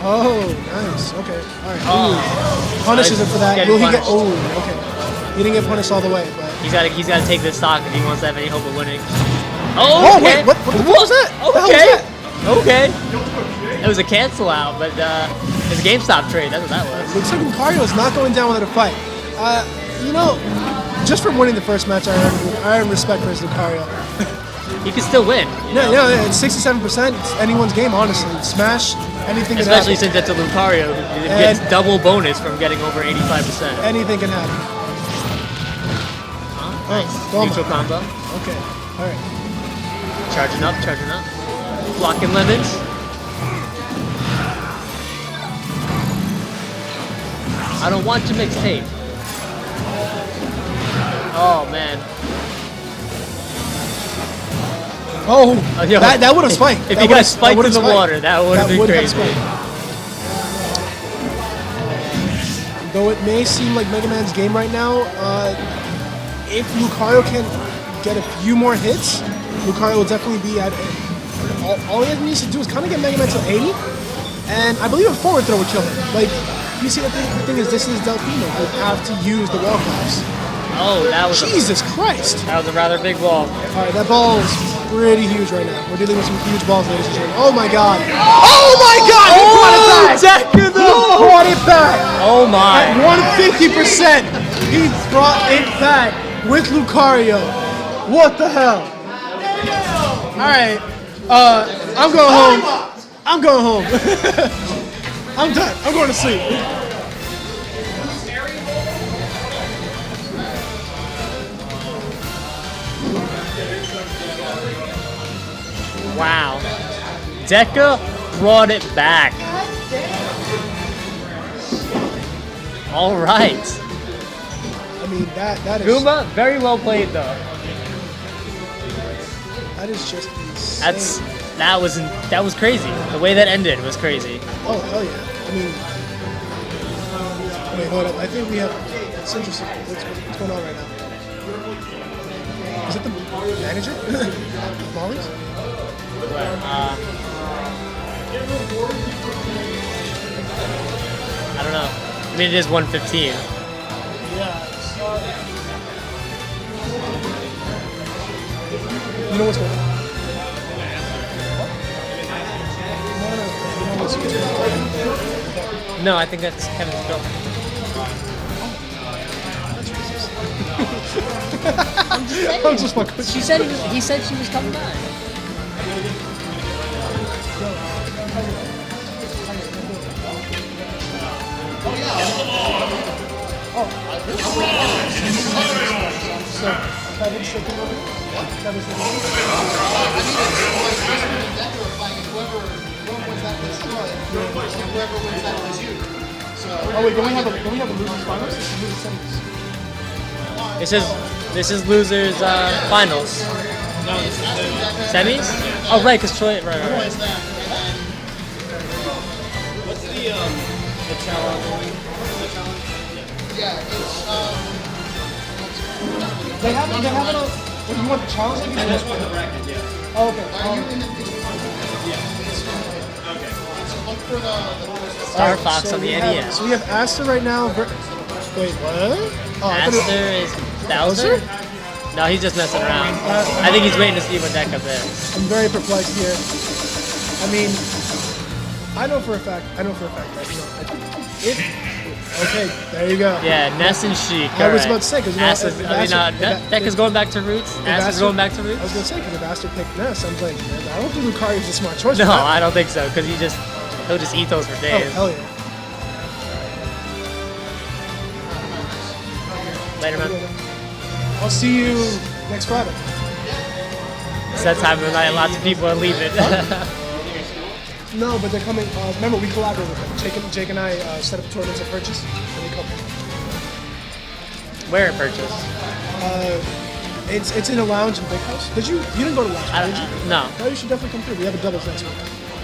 Oh, nice. Okay. All right. Oh. Punishes him for that. Getting Will he get? punished. Oh, okay. He didn't get punished all the way, but. He's gotta take this stock if he wants to have any hope of winning. Oh, okay. wait, what the fuck was that? What the hell was Okay. that? Okay. It was a cancel out, but it's a GameStop trade. That's what that was. Looks like Lucario is not going down without a fight. You know, just from winning the first match, I earned respect for his Lucario. He can still win. Yeah, it's 67%. It's anyone's game, honestly. Smash, anything can Especially happen. since it's a Lucario who gets double bonus from getting over 85%. Anything can happen. Nice. Doma. Neutral combo. Okay, all right. Charging up, charging up. Blocking lemons. I don't want to mix tape. Oh, man. Oh, Yo, that would have spiked. If he got spiked in the water, that would have been crazy. Though it may seem like Mega Man's game right now, if Lucario can get a few more hits, Lucario will definitely be at it. All he needs to do is kind of get Mega Man to 80, and I believe a forward throw would kill him. Like, you see, the thing is, this is Delfino. You have to use the wall claps. Oh, that was Jesus Christ! That was a rather big ball. All right, that ball is pretty huge right now. We're dealing with some huge balls, ladies and gentlemen. Oh my God! Oh my God! He brought it back! He brought it back! Oh my! At 150%, he brought it back with Lucario. What the hell? All right, I'm going home. I'm going home. I'm done. I'm going to sleep. Wow. Deca brought it back. All right. I mean, that is Guma, very well played though. that is just insane. That was crazy. The way that ended was crazy. Oh, hell yeah. I mean, wait, hold up. I think we have, it's interesting. What's going on right now? Is it the manager? Molly's? I don't know. I mean, it is 115. You know what's going on? No, I think that's Kevin's girlfriend. I'm just fucking with you. He said she was coming by. So, Kevin's sitting over here? Kevin's sitting over here? Oh wait, don't we have a losers finals? Losers semis. This is losers finals. Semis? Oh right, cause Troy. Right. What's the challenge? They have it on. If you want the challenge, I I just want the bracket, yeah. Oh, okay. Star Fox on the we NES. have, so we have Aster right now. Wait, what? Oh, I thought Aster is Bowser? No, he's just messing around. I think he's waiting to see what deck up is. I'm very perplexed here. I mean, I know for a fact, right? Okay, there you go. Yeah, Ness and Sheik. I was about to say, because Deca's going back to roots. Aster's going back to roots. I was going to say, because if Aster picked Ness, I'm like, man, I don't think Lucario's a smart choice. No, for that. I don't think so, because he'll just eat those for Oh, days. hell yeah. Later, man. I'll see you next Friday. It's that time of night. Lots of people are leaving. No, but they're coming. Remember, we collaborate with them. Jake and I set up tournaments of purchase, and they come. Where in purchase? It's in a lounge in Big House. You didn't go to lounge, did you? No, No, you should definitely come through. We have a doubles next week.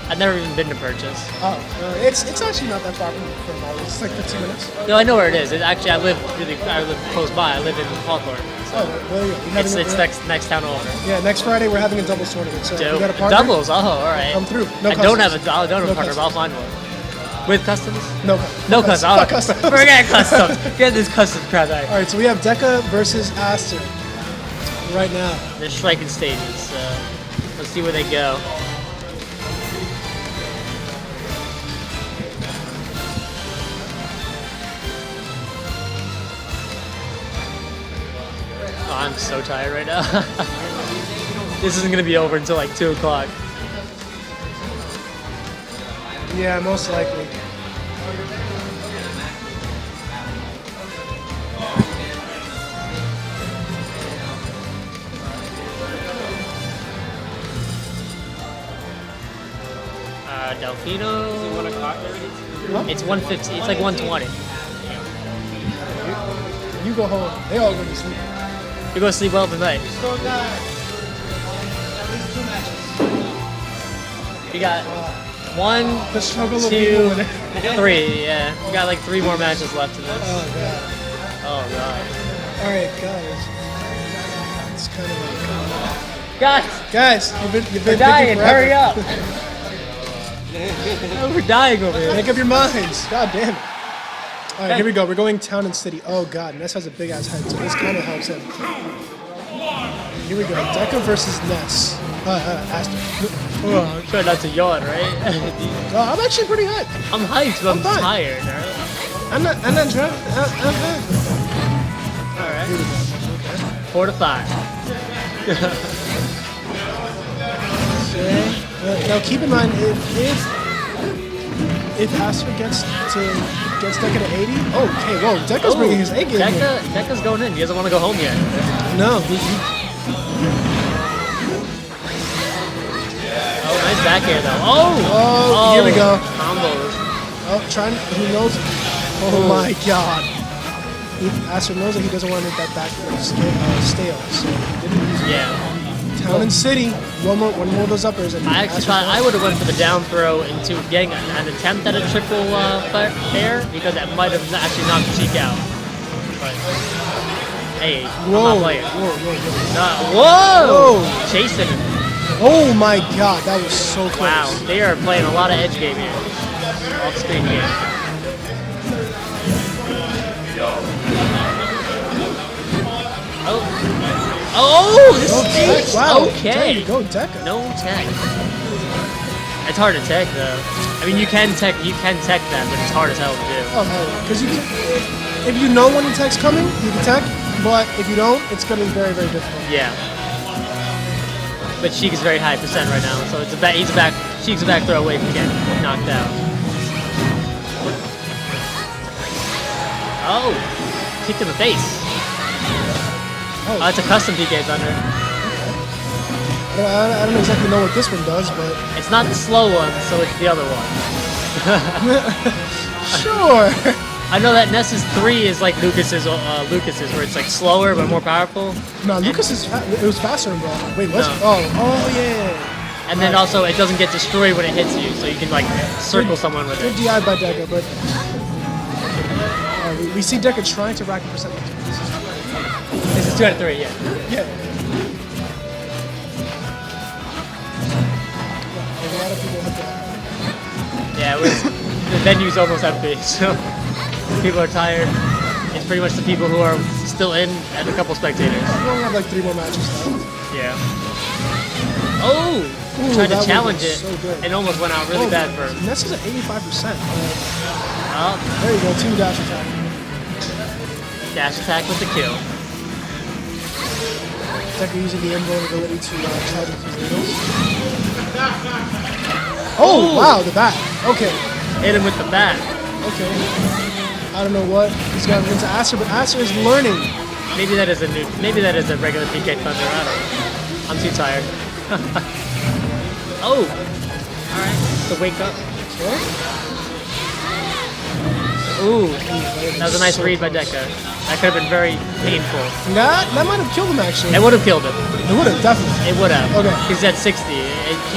I've never even been to purchase. Oh, it's actually not that far from Molly's. It's like 15 minutes. No, I know where it is. Actually, I live close by. I live in Hawthorne. Oh, there you go. It's next town over. Yeah, next Friday we're having a doubles tournament. So if you got a partner, Doubles. Oh, all right. come through. No I don't have customs. a partner, customs. but I'll find one. With customs? No customs. Fuck customs. Forget customs. Get this customs crap out. All right, so we have Deca versus Aster right now. They're striking stages, so let's see where they go. I'm so tired right now. This isn't gonna be over until like 2 o'clock. Yeah, most likely. Delfino. Is it 1 o'clock already? It's 1:50. It's like 1:20. You go home. They all go to sleep. You go to sleep well tonight. Still got at least 2 matches. You got 1, The struggle of 2, people. 3. Yeah, you got like 3 more matches left in this. Oh god. Oh god. All right, guys. It's kind of like. Guys, Guys, you've been we're dying. thinking forever. Hurry up. We're dying over here. Make up your minds. God damn it. All right, here we go. We're going town and city. Oh god, Ness has a big ass head, so this kind of helps him. Here we go. Deca versus Ness. Aster. Oh, I'm trying not to yawn, right? Oh, I'm actually pretty hyped. I'm hyped, but I'm fine. tired, alright? I'm not drunk. Alright. Here we go. 4 to 5. Okay. Now keep in mind if Aster gets Deca to 80. Okay, whoa, Deca's bringing his A game. here. Deca's going in. He doesn't want to go home yet. No, Oh, nice back air though. Oh! Here we go. Combos. trying. He knows. Oh my god. Aster knows that he doesn't want to make that back stale. So he didn't use it. Yeah. Town and city. One more of those uppers. And I actually thought I would have went for the down throw into getting an attempt at a triple fair because that might have actually knocked the cheek out. But hey, I'm not playing. Whoa! Chasing him. Oh my god, that was so close. Wow, they are playing a lot of edge game here. Off screen game. Oh, this is ace. Wow. Okay. There you go, Deca. No tech. It's hard to tech though. I mean, you can tech that, but it's hard as hell to do. Oh hell yeah. Because if you know when the tech's coming, you can tech. But if you don't, it's gonna be very, very difficult. Yeah. But Sheik is very high percent right now, so it's Sheik's a back throw away from getting knocked out. Oh, kicked in the face. Oh, it's a custom PK Thunder. I don't exactly know what this one does, but It's not the slow one, so it's the other one. sure. I know that Ness's 3 is like Lucas's, where it's like slower but more powerful. No, Lucas it was faster in Brawl. Wait, what? No. Oh yeah. And then also it doesn't get destroyed when it hits you, so you can like circle someone with Good it. DI by Deca, but we see Deca trying to rack the percentage. This is 2 out of 3, yeah. Yeah. A lot of people have that. Yeah, the venue's almost empty, so people are tired. It's pretty much the people who are still in and a couple spectators. We only have like 3 more matches left. Yeah. Oh! Ooh, Tried that to challenge one it. was so good. It almost went out really bad for him. Ness is at 85%. Oh, There you go, 2 dash attack. dash attack with the kill. Deca using the invulnerability to charge into his needles. Oh, wow, the bat. Okay, Hit him with the bat. okay. I don't know what he's got into Aster, but Aster is learning. Maybe that is a regular PK Thunder. I don't know. I'm too tired. Oh! Alright, so wake up. Okay. Ooh, that was a nice read by Deca. That could have been very painful. That might have killed him actually. It would have killed him. It would have, definitely. It would have. Okay. He's at 60.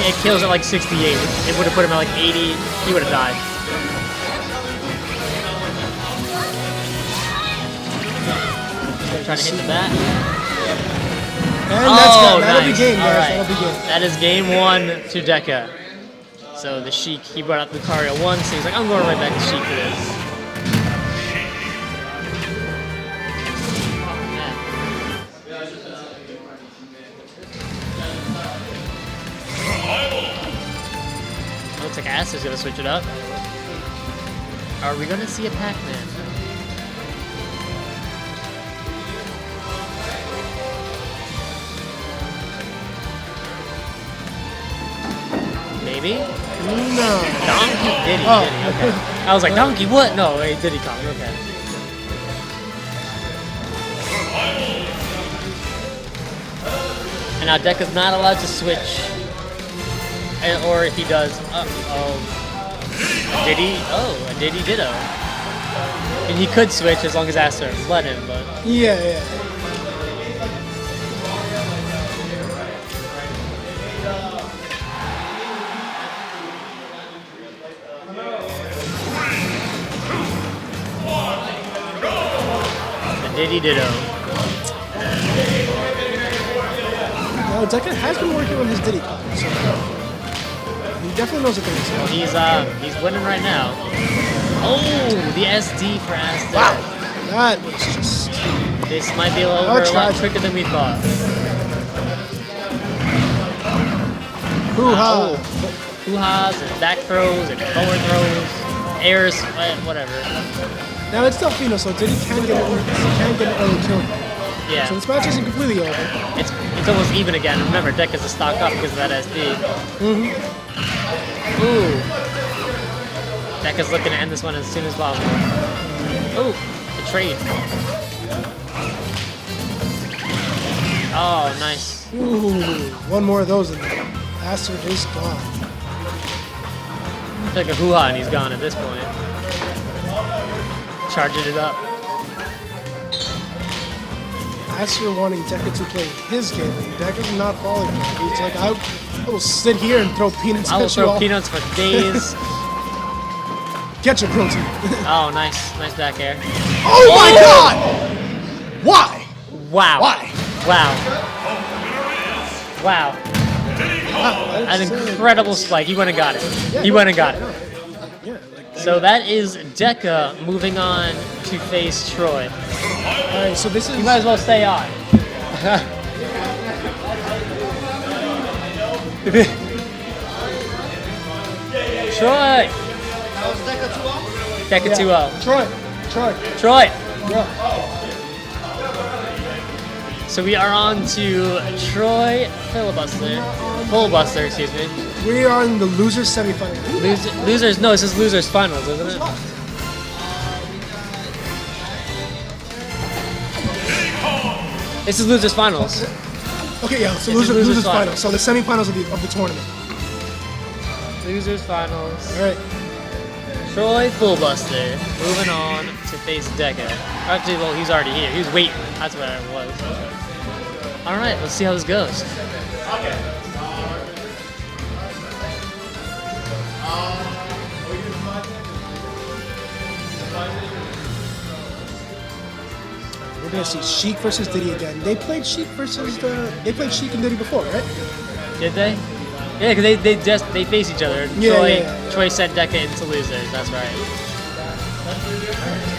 It kills at like 68. It would have put him at like 80. He would have died. Trying to hit the bat. And that's good. That'll nice. be game, guys. Alright. That'll be game. That is game 1 to Deca. So the Sheik, he brought up Lucario once, so he's like, I'm going right back to Sheik for this. Looks like Aster's gonna switch it up. Are we gonna see a Pac-Man? Maybe? No. Donkey Diddy. Oh. Diddy. Okay. I was like, Donkey what? No, wait, Diddy Kong. Okay. And now Deca's not allowed to switch. Or if he does, Diddy? Oh, a Diddy Ditto. And he could switch as long as Aster let him, but... Yeah. The Diddy Ditto. Now, Deca has been working on his Diddy Kong, so he definitely knows what things are. He's winning right now. Oh, the SD for Aster. Wow, that was just... This might be over a lot quicker than we thought. Hoo-ha. Hoo-has and back throws and forward throws, airs, whatever. Now it's Delfino, so Diddy can get an early kill. Yeah. So this match isn't completely over. It's almost even again. Remember, Deck is a stock up because of that SD. Ooh. Deck is looking to end this one as soon as possible. Ooh, the trade. Oh, nice. Ooh, one more of those and Aster is gone. It's like a hoo-ha and he's gone at this point. Charging it up. Aster wanting Deca to play his game. Deca's not falling for it. He's like, I will sit here and throw peanuts I will at you throw all. peanuts for days. Get your protein. Oh, nice. Nice back air. Oh my god! Why? Wow. Why? Wow. Wow. Wow, An incredible spike. He went and got it. He went and got it. Yeah, like, So that is Deca moving on to face Troy. alright, so this is... You might as well stay on. Troy! Deca 2-0. Troy. Troy! Yeah. So we are on to Troy Filibuster, excuse me. We are in the losers semifinal. Losers, no, this is losers finals, isn't it? This is losers finals. Okay, yeah, so This is losers losers final. So the semifinals of the tournament. Losers finals. Alright. Troy Filibuster moving on to face Deca. Actually, well, he's already here. He was waiting. That's what it was. All right, let's see how this goes. We're gonna see Sheik versus Diddy again. They played Sheik and Diddy before, right? Did they? Yeah, because they face each other. Yeah, yeah. Troy sent Deca into losers. That's right.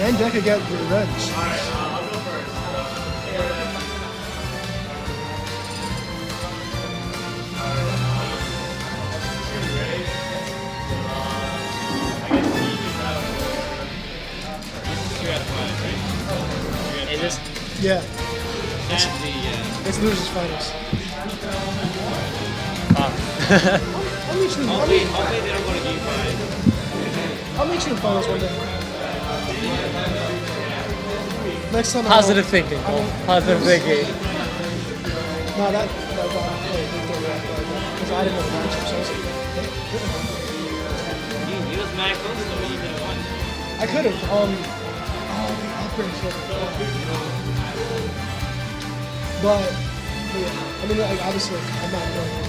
And Deca got revenge. Is this? Yeah. It's losers finals. I'll meet you. I'll meet you in finals one day. Next time. Positive thinking, Cole. Positive thinking. No, that because I didn't know the matchup. So You was mad close though. You could have won. I could have. The upgrade shit. But yeah, I mean, like, obviously, I'm not going to.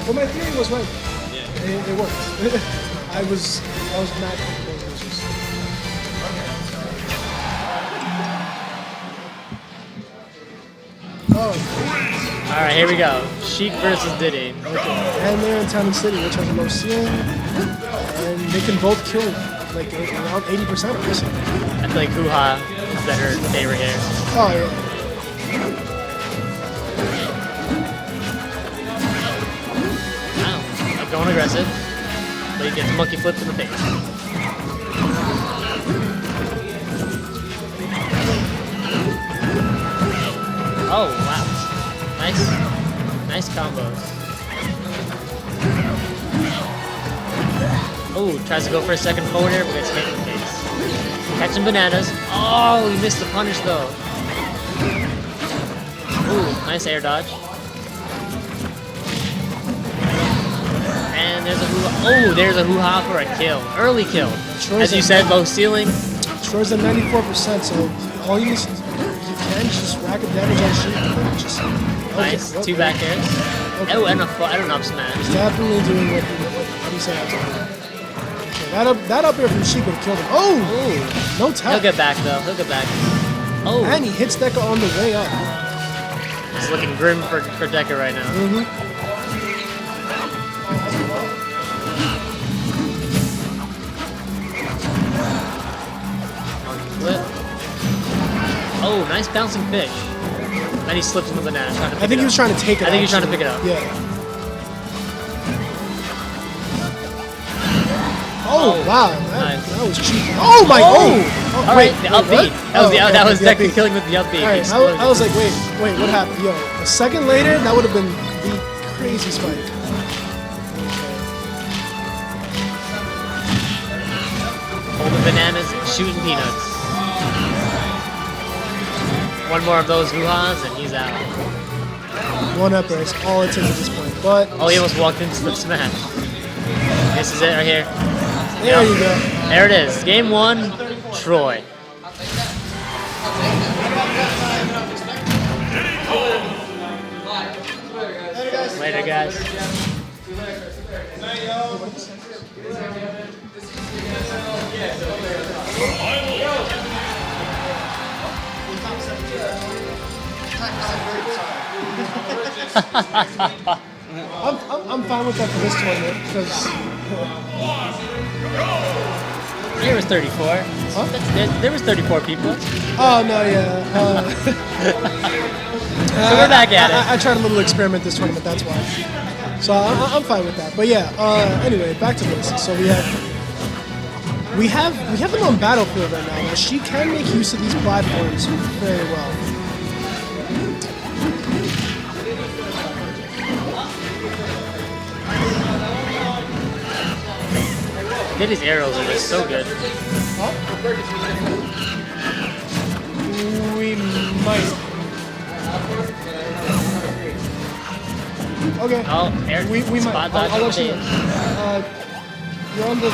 But my theory was right. Yeah. It worked. I was mad at those losers. Oh, All right, here we go. Sheik versus Diddy. and they're in Town and City, which has the most ceiling, and they can both kill like around 80% of this. I feel like hoo-ha is better favorite here. Oh yeah. Wow, I'm going aggressive, but he gets monkey flipped in the face. Oh wow, nice combos. Oh, tries to go for a second forward air, but gets hit in the face. Catching bananas. Oh, he missed the punish though. Ooh, nice air dodge. And there's a hoo-ha. Oh, there's a hoo-ha for a kill. Early kill. As you said, low ceiling. Troy's at 94%, so all you can just rack up damage on Sheik and then just... Nice, okay, 2 back airs. Okay. Oh, and an up smash. He's definitely doing what he said how to do. Okay, that up air from Sheik would have killed him. Oh! Ooh. No He'll tap. get back though. He'll get back. Oh, And he hits Deca on the way up. he's looking grim for Deca right now. Flip. Oh, nice bouncing fish. And he slips in the banana. Trying to pick I think it he was up. trying to take it I think he was trying to actually. pick it up. Yeah. Oh, wow. Nice. That was cheap. Oh, my... Oh! All right, the wait, upbeat. what? That was Oh, okay, that was the Deca upbeat. killing with the upbeat. All right, Exploded. I was like, wait, what happened? Yo, a second later, that would have been the crazy spike. Holding bananas and shooting peanuts. One more of those hoo-has and he's out. One up air is all it takes at this point. But Oh, he almost walked into the smash. This is it right here. there you go. There it is. Game 1, Troy. Later, guys. I'm fine with that for this tournament because There was 34. There was 34 people. oh no yeah. So we're back at it. I tried a little experiment this tournament. That's why. So I'm fine with that. But yeah. Anyway, back to this. So we have them on Battlefield right now. Now she can make use of these platforms very well. Diddy's arrows are just so good. We might. Okay. Oh, air, We might. spot dodge I'll on let you stage. know. You're on the.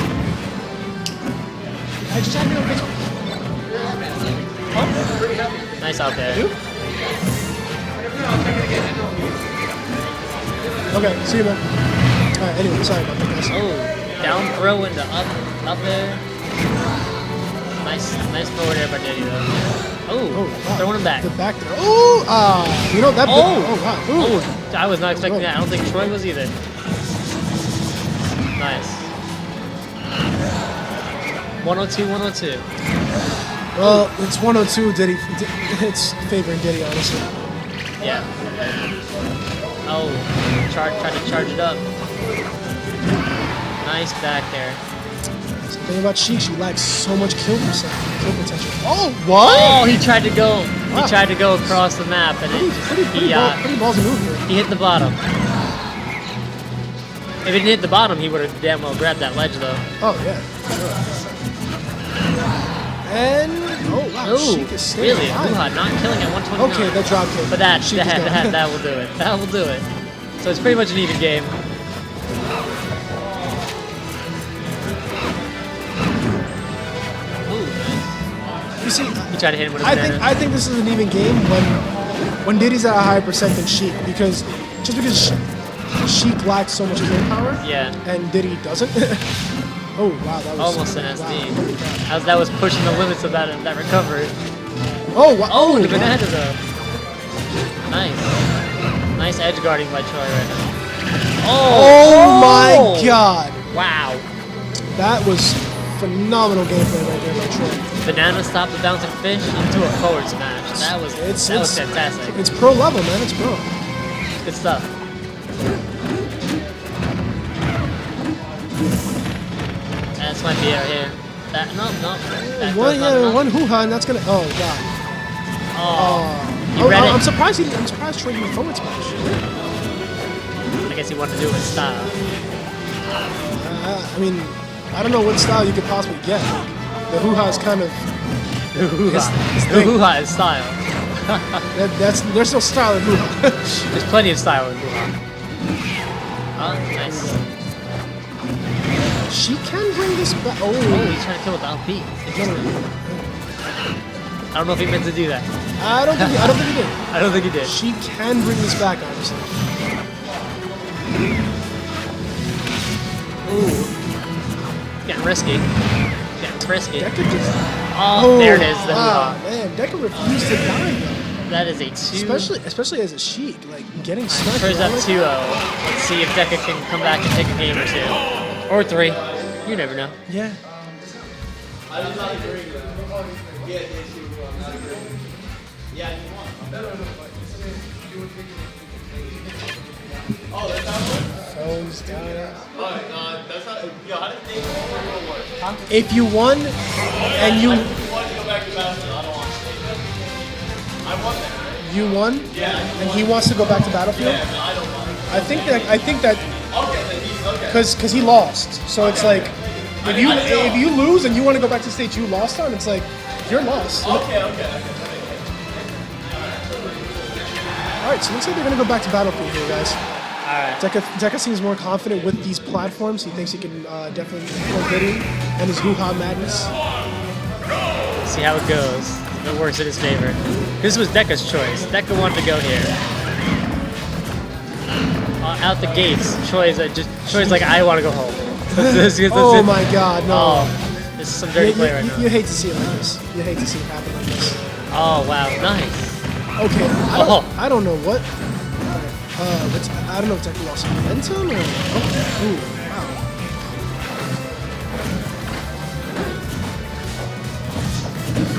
I just had me on Facebook. Nice out there. You? Okay, see you man. Alright, anyway, sorry about that guys. Oh, down throw into up there. Nice forward air by Diddy though. Oh, wow. throwing him back. The back there. Oh, you know that. Oh! Wow. Ooh. Oh, I was not expecting that. I don't think Troy was either. Nice. 102, 102. Well, it's 102. Diddy. It's favoring Diddy, honestly. Yeah. Oh, tried to charge it up. Nice back there. The thing about Sheik, she lacks so much kill potential. Oh, what? Oh, he tried to go. Wow. He tried to go across the map, and Pretty ballsy move here. he hit the bottom. If it didn't hit the bottom, he would have damn well grabbed that ledge, though. Oh yeah. Sure. And oh wow, Oh, Sheik is staying really? alive. Hoo-ha, not killing at 129. Okay, that drop kick. But that Sheik is down. that will do it. That will do it. So it's pretty much an even game. Ooh, nice. You see, He tried to hit him with a I banana. think this is an even game when Diddy's at a higher percent than Sheik because Sheik lacks so much kill power Yeah. and Diddy doesn't. Oh wow, that was Almost an SD. Wow. That was pushing the limits of that recovery. Oh wow. Oh, the wow. banana though. Nice. Nice edge guarding by Troy right now. Oh my god. Wow. That was phenomenal gameplay right there by Troy. Banana stopped the bouncing fish into a forward smash. That was fantastic. It's pro level, man. It's pro. Good stuff. This might be it right here. No. That One, door's not enough. one hoo-ha, and that's gonna. Oh god. Oh. He read I'm it. surprised Troy didn't forward smash. I guess he wanted to do it in style. I mean, I don't know what style you could possibly get. Like, the hoo-ha is kind of The hoo-ha. his The thing. hoo-ha is style. There's no style in hoo-ha. There's plenty of style in hoo-ha. Oh, nice. She can bring this back. Oh, Oh, he's trying to kill without beat. I don't know if he meant to do that. I don't think he did. I don't think he did. She can bring this back, obviously. Ooh, Getting risky. Getting frisky. Deca just. Oh, there it is. The wow, hoo-ha. man, Deca refused to die though. That is a 2. Especially as a Sheik, like getting stuck. Troy's up like 2-0. Let's see if Deca can come back and take a game or 2. Or 3. You never know. Yeah. Phones down. If you won and you won, and he wants to go back to Battlefield. I think that because he lost, so it's like if you lose and you want to go back to the stage you lost on, it's like you're lost. Okay. All right, so looks like they're gonna go back to Battlefield here, guys. Alright. Deca seems more confident with these platforms. He thinks he can definitely control Diddy and his hoo-ha madness. See how it goes. If it works in his favor. This was Deca's choice. Deca wanted to go here. Out the gates, Troy's like, I want to go home. Oh my God, no! Oh, this is some dirty play right now. You hate to see it like this. You hate to see it happen like this. Oh wow, nice. Okay, Oh. I don't know what. I don't know if Deca lost momentum or. Oh, ooh, wow.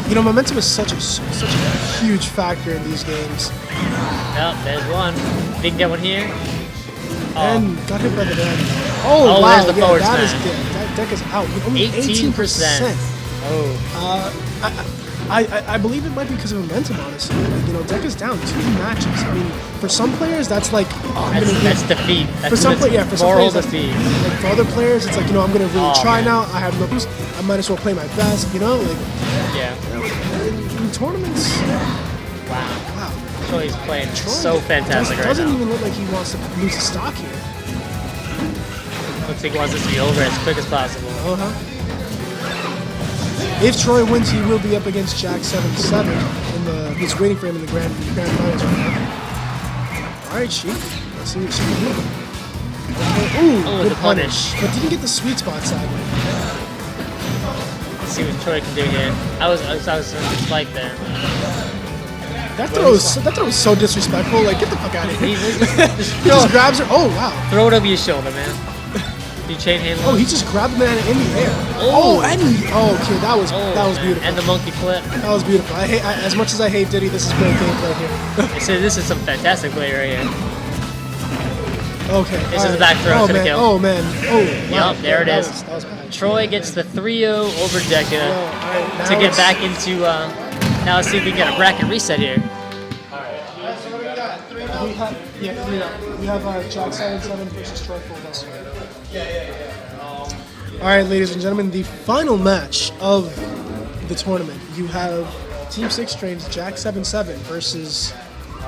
You know, momentum is such a huge factor in these games. Yep, there's one. If he can get one here. And got hit by the dad. Oh, Oh, wow, there's the forward that is smash. good. That deck is out. Only 18%. Oh. I believe it might be because of momentum, honestly. Like, you know, deck is down 2 matches. I mean, for some players, that's like, oh, I'm gonna That's defeat. for some players, moral that's- defeat. Like for other players, it's like, you know, I'm gonna really Oh, try man. now. I have no boost. I might as well play my best. You know, like Yeah. in tournaments. Wow. Wow, Troy's playing Troy so fantastic right doesn't now. even look like he wants to lose his stock here. Looks like he wants this to be over as quick as possible. If Troy wins, he will be up against Jack 7-7 in the. He's waiting for him in the grand finals right now. All right, Sheik. Let's see what she can do. Okay. Ooh, Oh, good the punish. but didn't get the sweet spot sideways. Let's see what Troy can do here. I was in a spike there. That throw is so disrespectful. Like, get the fuck out of here. He just grabs her. Oh wow. Throw it over your shoulder, man. You chain handle. Oh, he just grabbed the man in the air. Oh. And okay, that was man. beautiful. And the monkey flip. That was beautiful. As much as I hate Diddy, this is great gameplay here. They say this is some fantastic play right here. Okay. This all is the back throw oh, to the man. kill. Oh man. Oh. wow. Yup, there it That is. That was bad. Troy gets the 3-0 over Deca All right, now to get it's- back into. Now let's see if we can get a bracket reset here. We have Jack 7-7 versus Troy Fulvestre. All right, ladies and gentlemen, the final match of the tournament. You have Team 6 Trains Jack 7-7 versus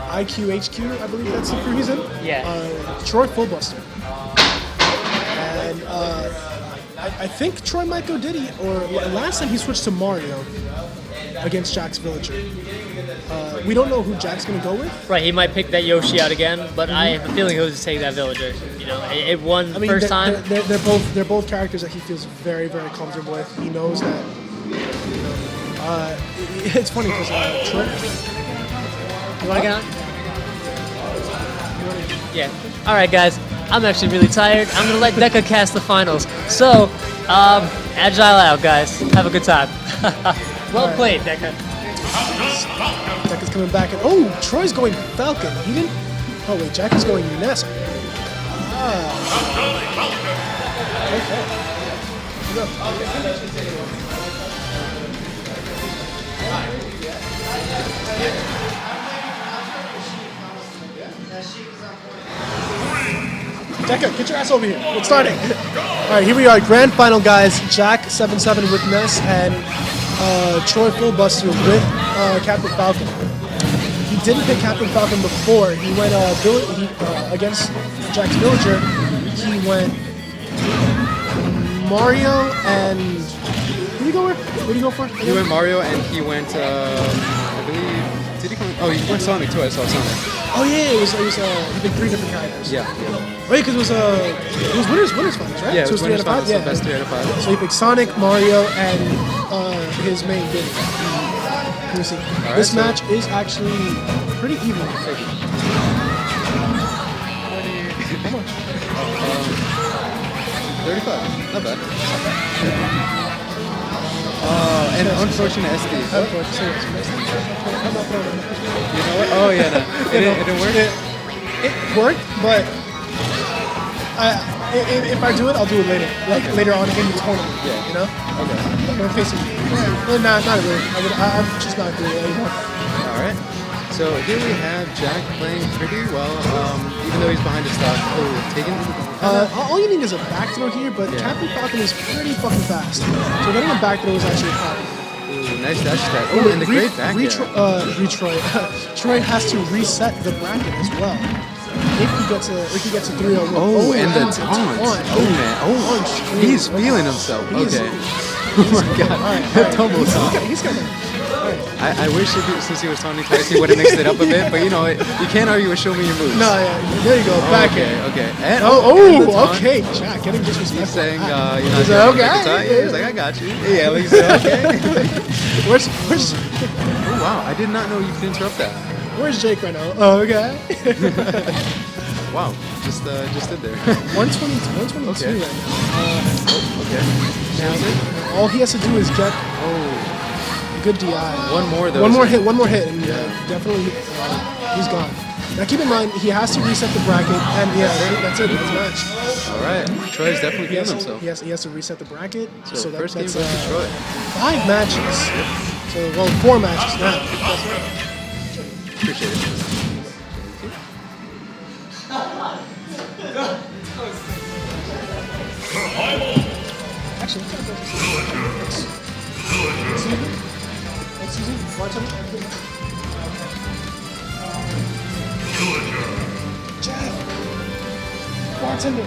IQHQ, I believe that's the crew he's in. Yeah. Troy Fullbuster. And I think Troy might go Diddy, or last time he switched to Mario against Jack's Villager. We don't know who Jack's going to go with. Right, he might pick that Yoshi out again, but I have a feeling he'll just take that villager. You know, it won the first time. They're both characters that he feels very, very comfortable with. He knows that. It's funny because Troy. You want to get on? Yeah. All right, guys. I'm actually really tired. I'm gonna let Deca cast the finals. So, agile out, guys. Have a good time. Well played, Deca. Jack is coming back, and oh, Troy's going Falcon. He didn't. Oh wait, Jack is going Ness. Deca, get your ass over here. It's starting. All right, here we are. Grand final, guys. Jack 7-7 with Ness and Troy Fullbuster with Captain Falcon. He didn't pick Captain Falcon before. He went against Jack's villager. He went Mario and who did he go with? What did he go for? He went Mario and he went, I believe, did he come? Oh, he went Sonic too. I saw Sonic. Oh yeah, it was he picked 3 different characters. Yeah. Right, because it was winners finals, right? Yeah, so it was winners finals, so Yeah. best 3 out of 5. So he picked Sonic, Mario, and his main game. Let me see. right, This so- match is actually pretty even. How much? 35. Not bad. And unfortunate SD. I'm going to say this. Next time, I'm not throwing it. You know what? Oh yeah, no. It didn't work. It worked, but if I do it, I'll do it later. Like later on in the tournament. Yeah. You know? Okay. I'm gonna face it. Well, not really. I'm just not doing it anymore. All right. So here we have Jack playing pretty well, even though he's behind his stock. Oh, taking. All you need is a back throw here, but Yeah. Captain Falcon is pretty fucking fast. So getting a back throw is actually a problem. Ooh, nice dash attack. Oh, and the great back air. Troy has to reset the bracket as well. If he gets a 3-0. Oh, and the taunt. Oh man. Oh, Taunt. he's feeling himself. He's- Okay. Oh my god. Double taunt. He's got it. I wish since he was taunting twice, he would have mixed it up a bit. But you know, you can't argue with show me your moves. No, yeah, there you go. Back Okay. air. Okay. And, Oh, and the taunt. okay, Jack, getting disrespectful. He's saying, Ah. you know, He's like, okay. He's like, I got you. Yeah, like, he's like, okay. Where's Oh wow, I did not know you could interrupt that. Where's Jake right now? Oh, okay. Wow, just did there. 122 Okay. right now. Oh, okay. Shares it. All he has to do is get Oh, good DI. one more though. One more isn't hit, and definitely he's gone. Now keep in mind, he has to reset the bracket, and that's it. That's match. it? All right, Troy's definitely He feeling has, himself. he has to reset the bracket. So that, first game that's versus Troy. 5 matches. So, well, 4 matches now. Appreciate it. Actually, let's go next season. Bartender? Jeff! Bartender!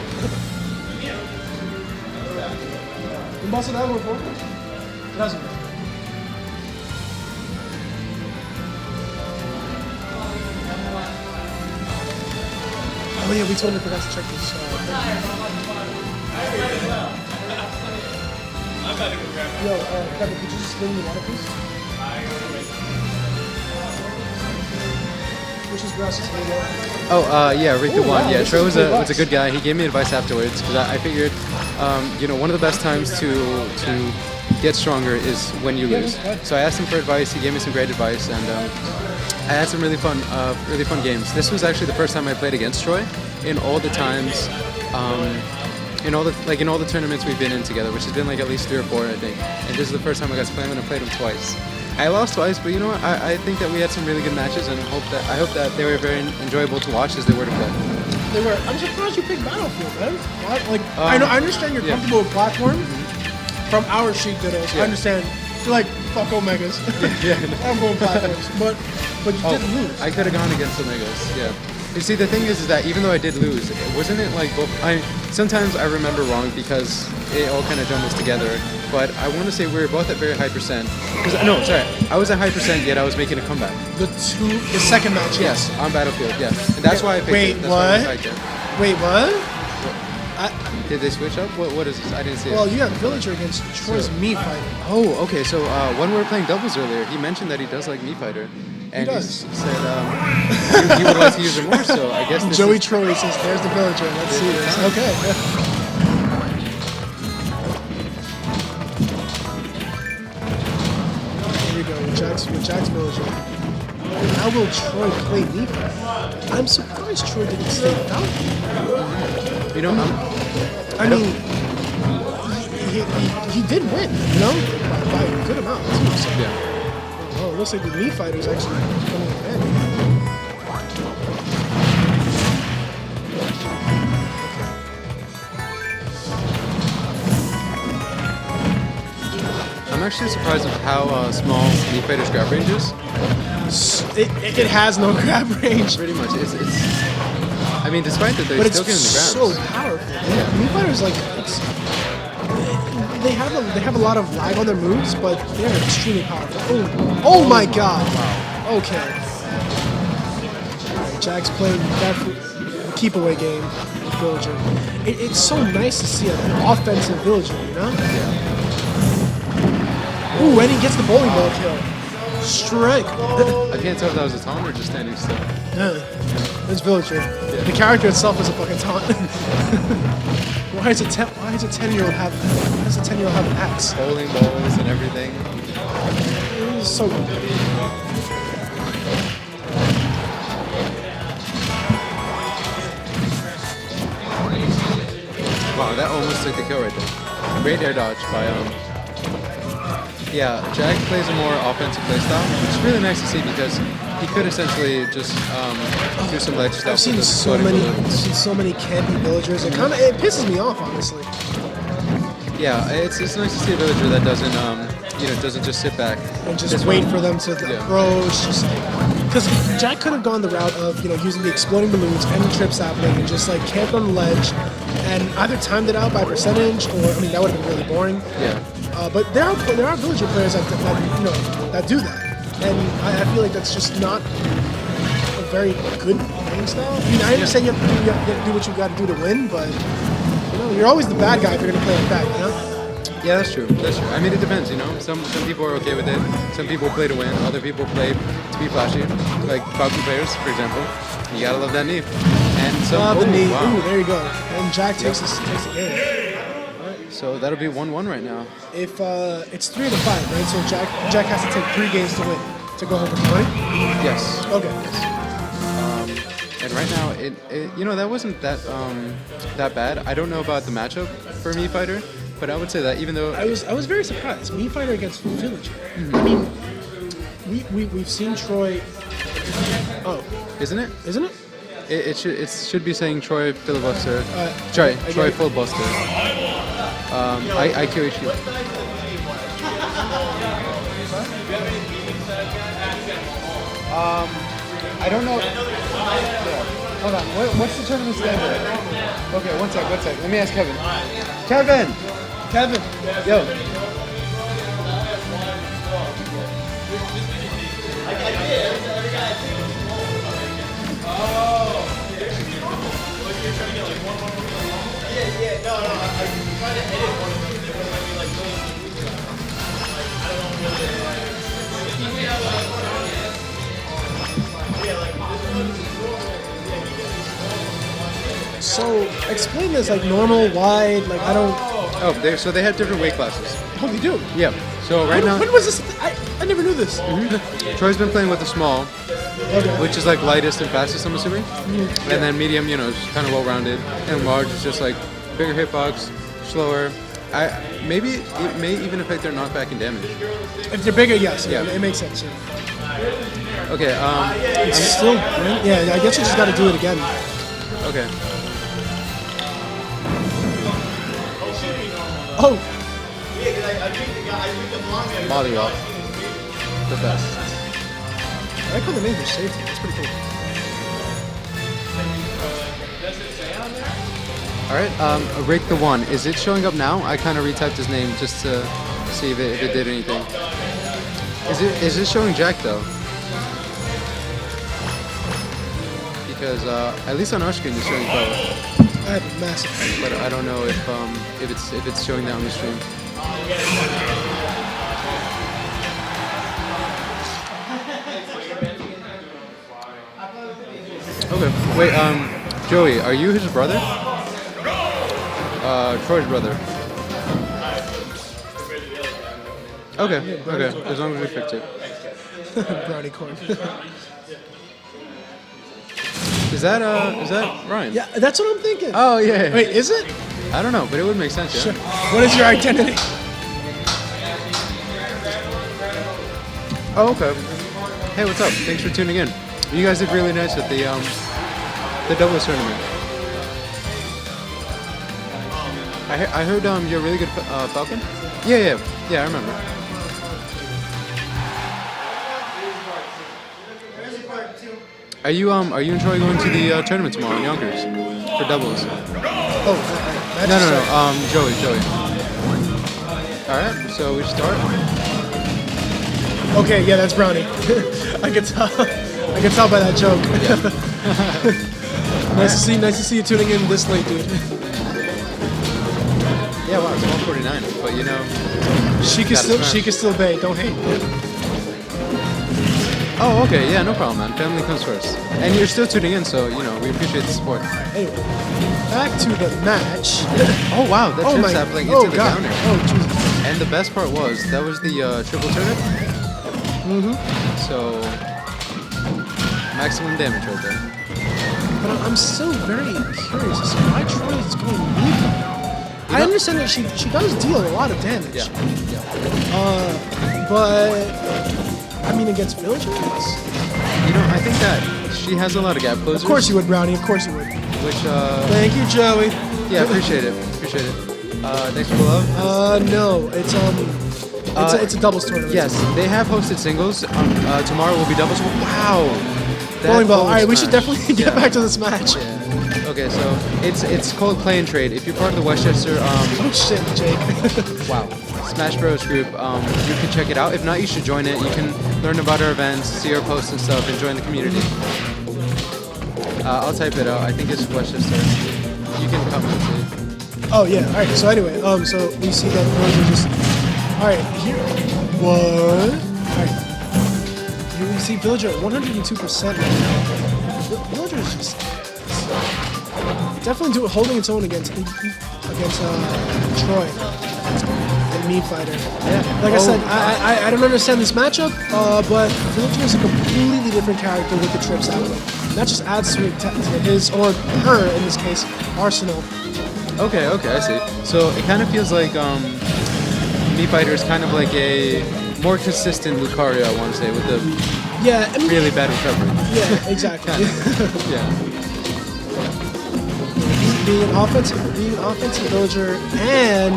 You busted that one before? Doesn't. Oh yeah, we totally forgot to check this. Yo, Kevin, could you just bring me water, please? Which is Russ's name? Oh, yeah, Rick the Oh, One. wow, Yeah, this Troy is was good a good advice. guy. He gave me advice afterwards because I figured, you know, one of the best times to get stronger is when you lose. So I asked him for advice. He gave me some great advice, and I had some really fun games. This was actually the first time I played against Troy in all the times. In all the tournaments we've been in together, which has been like at least 3 or 4, I think. And this is the first time I got to play him, and I played him twice. I lost twice, but you know what? I think that we had some really good matches, and I hope that they were very enjoyable to watch as they were to play. They were. I'm surprised you picked Battlefield, man. Like, I understand you're yeah. comfortable with platform. From our sheet videos, I Yeah. understand. You're like, fuck Omegas. I'm going platforms, but you didn't lose. I could have gone against Omegas, yeah. You see, the thing is that even though I did lose, wasn't it like both? Sometimes I remember wrong because it all kind of jumbles together. But I want to say we were both at very high percent. No, sorry, I was at high percent, yet I was making a comeback. The second match, Yes, on Battlefield, yeah. And that's why I picked Wait, it. That's why I what? liked it. Wait, what? Did they switch up? What is this? I didn't see Well, it. you got Villager against Troy's Me Fighter. Oh, okay. So when we were playing doubles earlier, he mentioned that he does like Mii Fighter. And does. he said he would like to use it more, so I guess this Joey is... Troy says, "There's the Villager. Let's see this." Okay. Here we go with Jack's Villager. How will Troy play Me Fighter? I'm surprised Troy didn't stay out. You know, I mean, he did win, you know, by a good amount too. So. yeah. Oh, it looks like the Mii Fighter is actually coming in. actually surprised of how small Mii Fighter's grab range is. It has no grab range, Pretty much, it's. I mean, despite that, they're but it's still getting the grabs. so powerful. Mii Fighters like they have a lot of lag on their moves, but they're extremely powerful. Oh my god! Okay. Alright, Jack's playing that keep away game with Villager. It's so nice to see an offensive Villager, you know? Ooh, and he gets the bowling ball kill. Strike. I can't tell if that was a taunt or just standing still. Yeah, it's Villager. The character itself is a fucking taunt. Why does a 10-year-old have an axe? Bowling balls and everything. It's so good. Wow, that almost took the kill right there. Great air dodge by Yeah, Jack plays a more offensive playstyle, which is really nice to see because he could essentially just do some ledge stuff. I've seen so many campy villagers. It pisses me off, honestly. Yeah, it's nice to see a villager that doesn't doesn't just sit back And just wait for them to throw. It's just because Jack could have gone the route of using the exploding balloons and the trip sapling and just like camped on the ledge and either timed it out by percentage or that would have been really boring. Yeah. But there are villager players that do that, and I feel like that's just not a very good playing style. I mean, I understand you have to do what you got to do to win, but you're always the bad guy if you're gonna play like that, Yeah, that's true. I mean, it depends, Some people are okay with it. Some people play to win. Other people play to be flashy, like Falcon players, for example. You gotta love that knee. And the knee. Wow. Ooh, there you go. And Jack takes the game. So that'll be 1-1 right now. If it's 3 to 5, right? So Jack has to take 3 games to win to go home with the money. Yes. Okay. And right now, that wasn't that bad. I don't know about the matchup for Mii Fighter, but I would say that even though I was very surprised. Mii Fighter against Villager. I mean, we've seen Troy. Oh, isn't it? Isn't it? It should be saying Troy filibuster. Troy filibuster. I kill issue. I don't know. Hold on. What's the tournament standard? Okay, one sec. Let me ask Kevin. Kevin. Yo. So explain this like normal, wide, like I don't. Oh, so they had different weight classes. Oh, they do. Yeah. So right now, when was this? I never knew this. Troy's been playing with the small, Okay. which is like lightest and fastest, I'm assuming. And then medium, is kind of well-rounded, and large is just like bigger hitbox, slower. Maybe it may even affect their knockback and damage. If they're bigger, yes. Yeah. It makes sense. Yeah. Okay. It's still. Yeah. I guess you just got to do it again. Okay. Oh. Molly off. The best. I like how the names are safety. That's pretty cool. All right. Rake the One. Is it showing up now? I kind of retyped his name just to see if it did anything. Is it showing Jack though? Because at least on our screen it's showing Power. I have a massive. But I don't know if it's showing that on the stream. Okay. Wait. Joey, are you his brother? Troy's brother. Okay. Okay. As long as we fix it. Brownie corn. Is that Ryan? Yeah, that's what I'm thinking. Oh yeah. Wait, is it? I don't know, but it would make sense. Yeah. Sure. What is your identity? Oh, okay. Hey, what's up? Thanks for tuning in. You guys did really nice at the doubles tournament. I heard you're a really good Falcon. Yeah, I remember. Are you enjoying going to the tournament tomorrow in Yonkers for doubles? Oh, No, no, no. Joey. All right, so we start. Okay, yeah, that's Brownie. I can tell. I can tell by that joke. Nice to see you tuning in this late, dude. Yeah, wow, it's 149, but you know. She can still bait. Don't hate. Oh, okay, yeah, no problem, man. Family comes first. And you're still tuning in, so you know we appreciate the support. Anyway, back to the match. Oh wow, that chip sapling into the God. counter. Oh Jesus. And the best part was that was the triple turnip. So maximum damage right there. But I'm still very curious as to why Troy is going weak. I understand that she does deal a lot of damage. Yeah. But I mean against villagers. You know, I think that she has a lot of gap closers. Of course you would, Brownie. Of course you would. Which Thank you, Joey. yeah, appreciate it. Thanks for the love. No, it's a doubles tournament. Yes, they have hosted singles. Tomorrow will be doubles. Wow. Bowling ball. All forward right, we should smash. definitely get back to this match. Yeah. Okay, so it's called Play and Trade. If you're part of the Westchester Oh shit, Jake. wow Smash Bros group, you can check it out. If not, you should join it. You can learn about our events, see our posts and stuff, and join the community. I'll type it out. I think it's Westchester. You can come and see. Oh yeah. All right. So anyway, so we see that those are just. All right. Here. What? All right. Here we see Villager at 102% right now. Villager is just definitely holding its own against Troy and Me Fighter. Yeah. Like I said, I don't understand this matchup, but Villager is a completely different character with the trips out. That just adds to his, or her in this case, arsenal. Okay, I see. So it kind of feels like Me Fighter is kind of like a more consistent Lucario, I want to say, with the Yeah, I mean, really bad recovery. yeah, exactly. Yeah. being an offensive villager and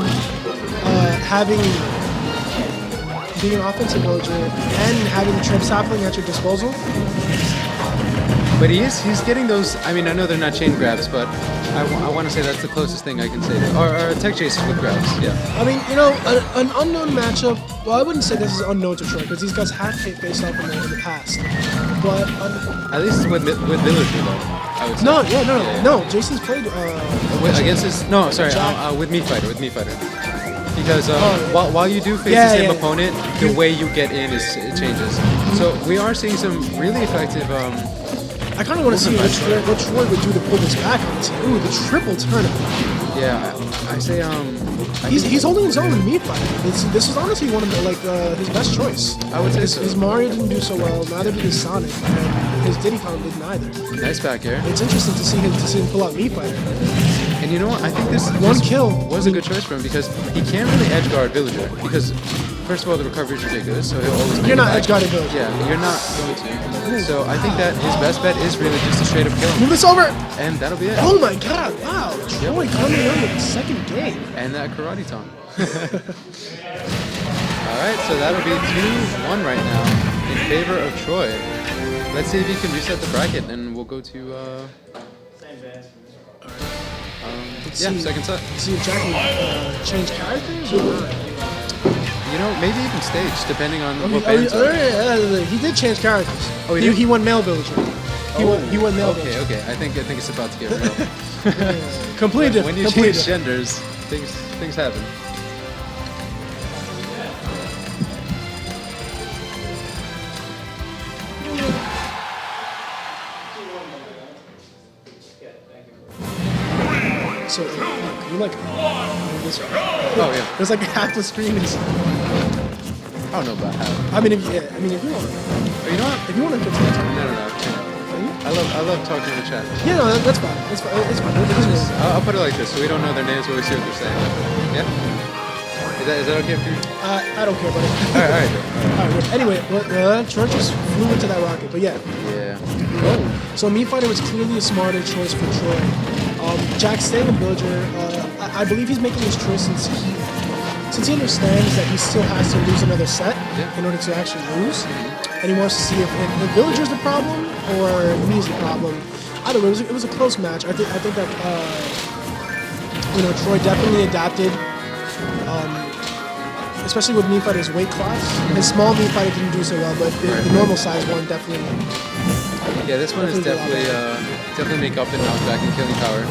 being an offensive villager and having the trip sapling at your disposal. But he's getting those. I mean, I know they're not chain grabs, but I want to say that's the closest thing I can say. Or tech chases with grabs. Yeah. I mean, you know, an unknown matchup. Well, I wouldn't say this is unknown to Troy because these guys have faced off in the past. But At least with Villager though, I would say. no. Jason's played Against his with Me Fighter. Because while you do face Yeah, the same yeah. opponent, the way you get in it changes. So we are seeing some really effective. I kind of want to see what Troy would do to pull this back on this. Ooh, the triple turnip. Yeah, I say He's holding his own in Me Fighter. This is honestly one of his best choice. I would say so. His Mario didn't do so well. Neither did his Sonic, and his Diddy Kong didn't either. Nice back air. It's interesting to see him pull out Me Fighter. And you know what? I think this kill was a good choice for him because he can't really edge guard Villager because first of all the recovery is ridiculous, so he'll always. You're not edge guarding Villager. Yeah, you're not going to. So I think that his best bet is really just to straight up kill him, Move this over. and that'll be it. Oh my God! Wow, Troy coming in with the second game. And that karate taunt. All right, so that'll be 2-1 right now in favor of Troy. Let's see if he can reset the bracket, and we'll go to. Second set. See if Jack can change characters or not. You know, maybe even stage, depending on what Oh, bands are. he did change characters. Oh, he did? He won Male Villager. He won Male Villager. Okay. I think it's about to get real. Completely different. When you completely change different. genders, things happen. So, you like this one. Oh yeah. There's like half the screen is. I don't know about how. I mean, if you want, Oh, you know what? if you want to continue talking. No. I love talking to the chat. Yeah, no, that's fine. It's fine. It is. I'll put it like this, so we don't know their names, but we see what they're saying. Yeah. Is that okay for you? I don't care, buddy. All right. All right. Anyway, Troy just flew into that rocket, but yeah. Yeah. So Me Fighter was clearly a smarter choice for Troy. Jack staying a villager, I believe he's making this choice since he understands that he still has to lose another set in order to actually lose. and he wants to see if Villager's the problem or me's the problem. I don't know. It was a close match. I think that Troy definitely adapted, especially with me fighting his weight class. His small me fighter didn't do so well, but the normal size one definitely. Yeah, this one is definitely make up in knockback and killing power.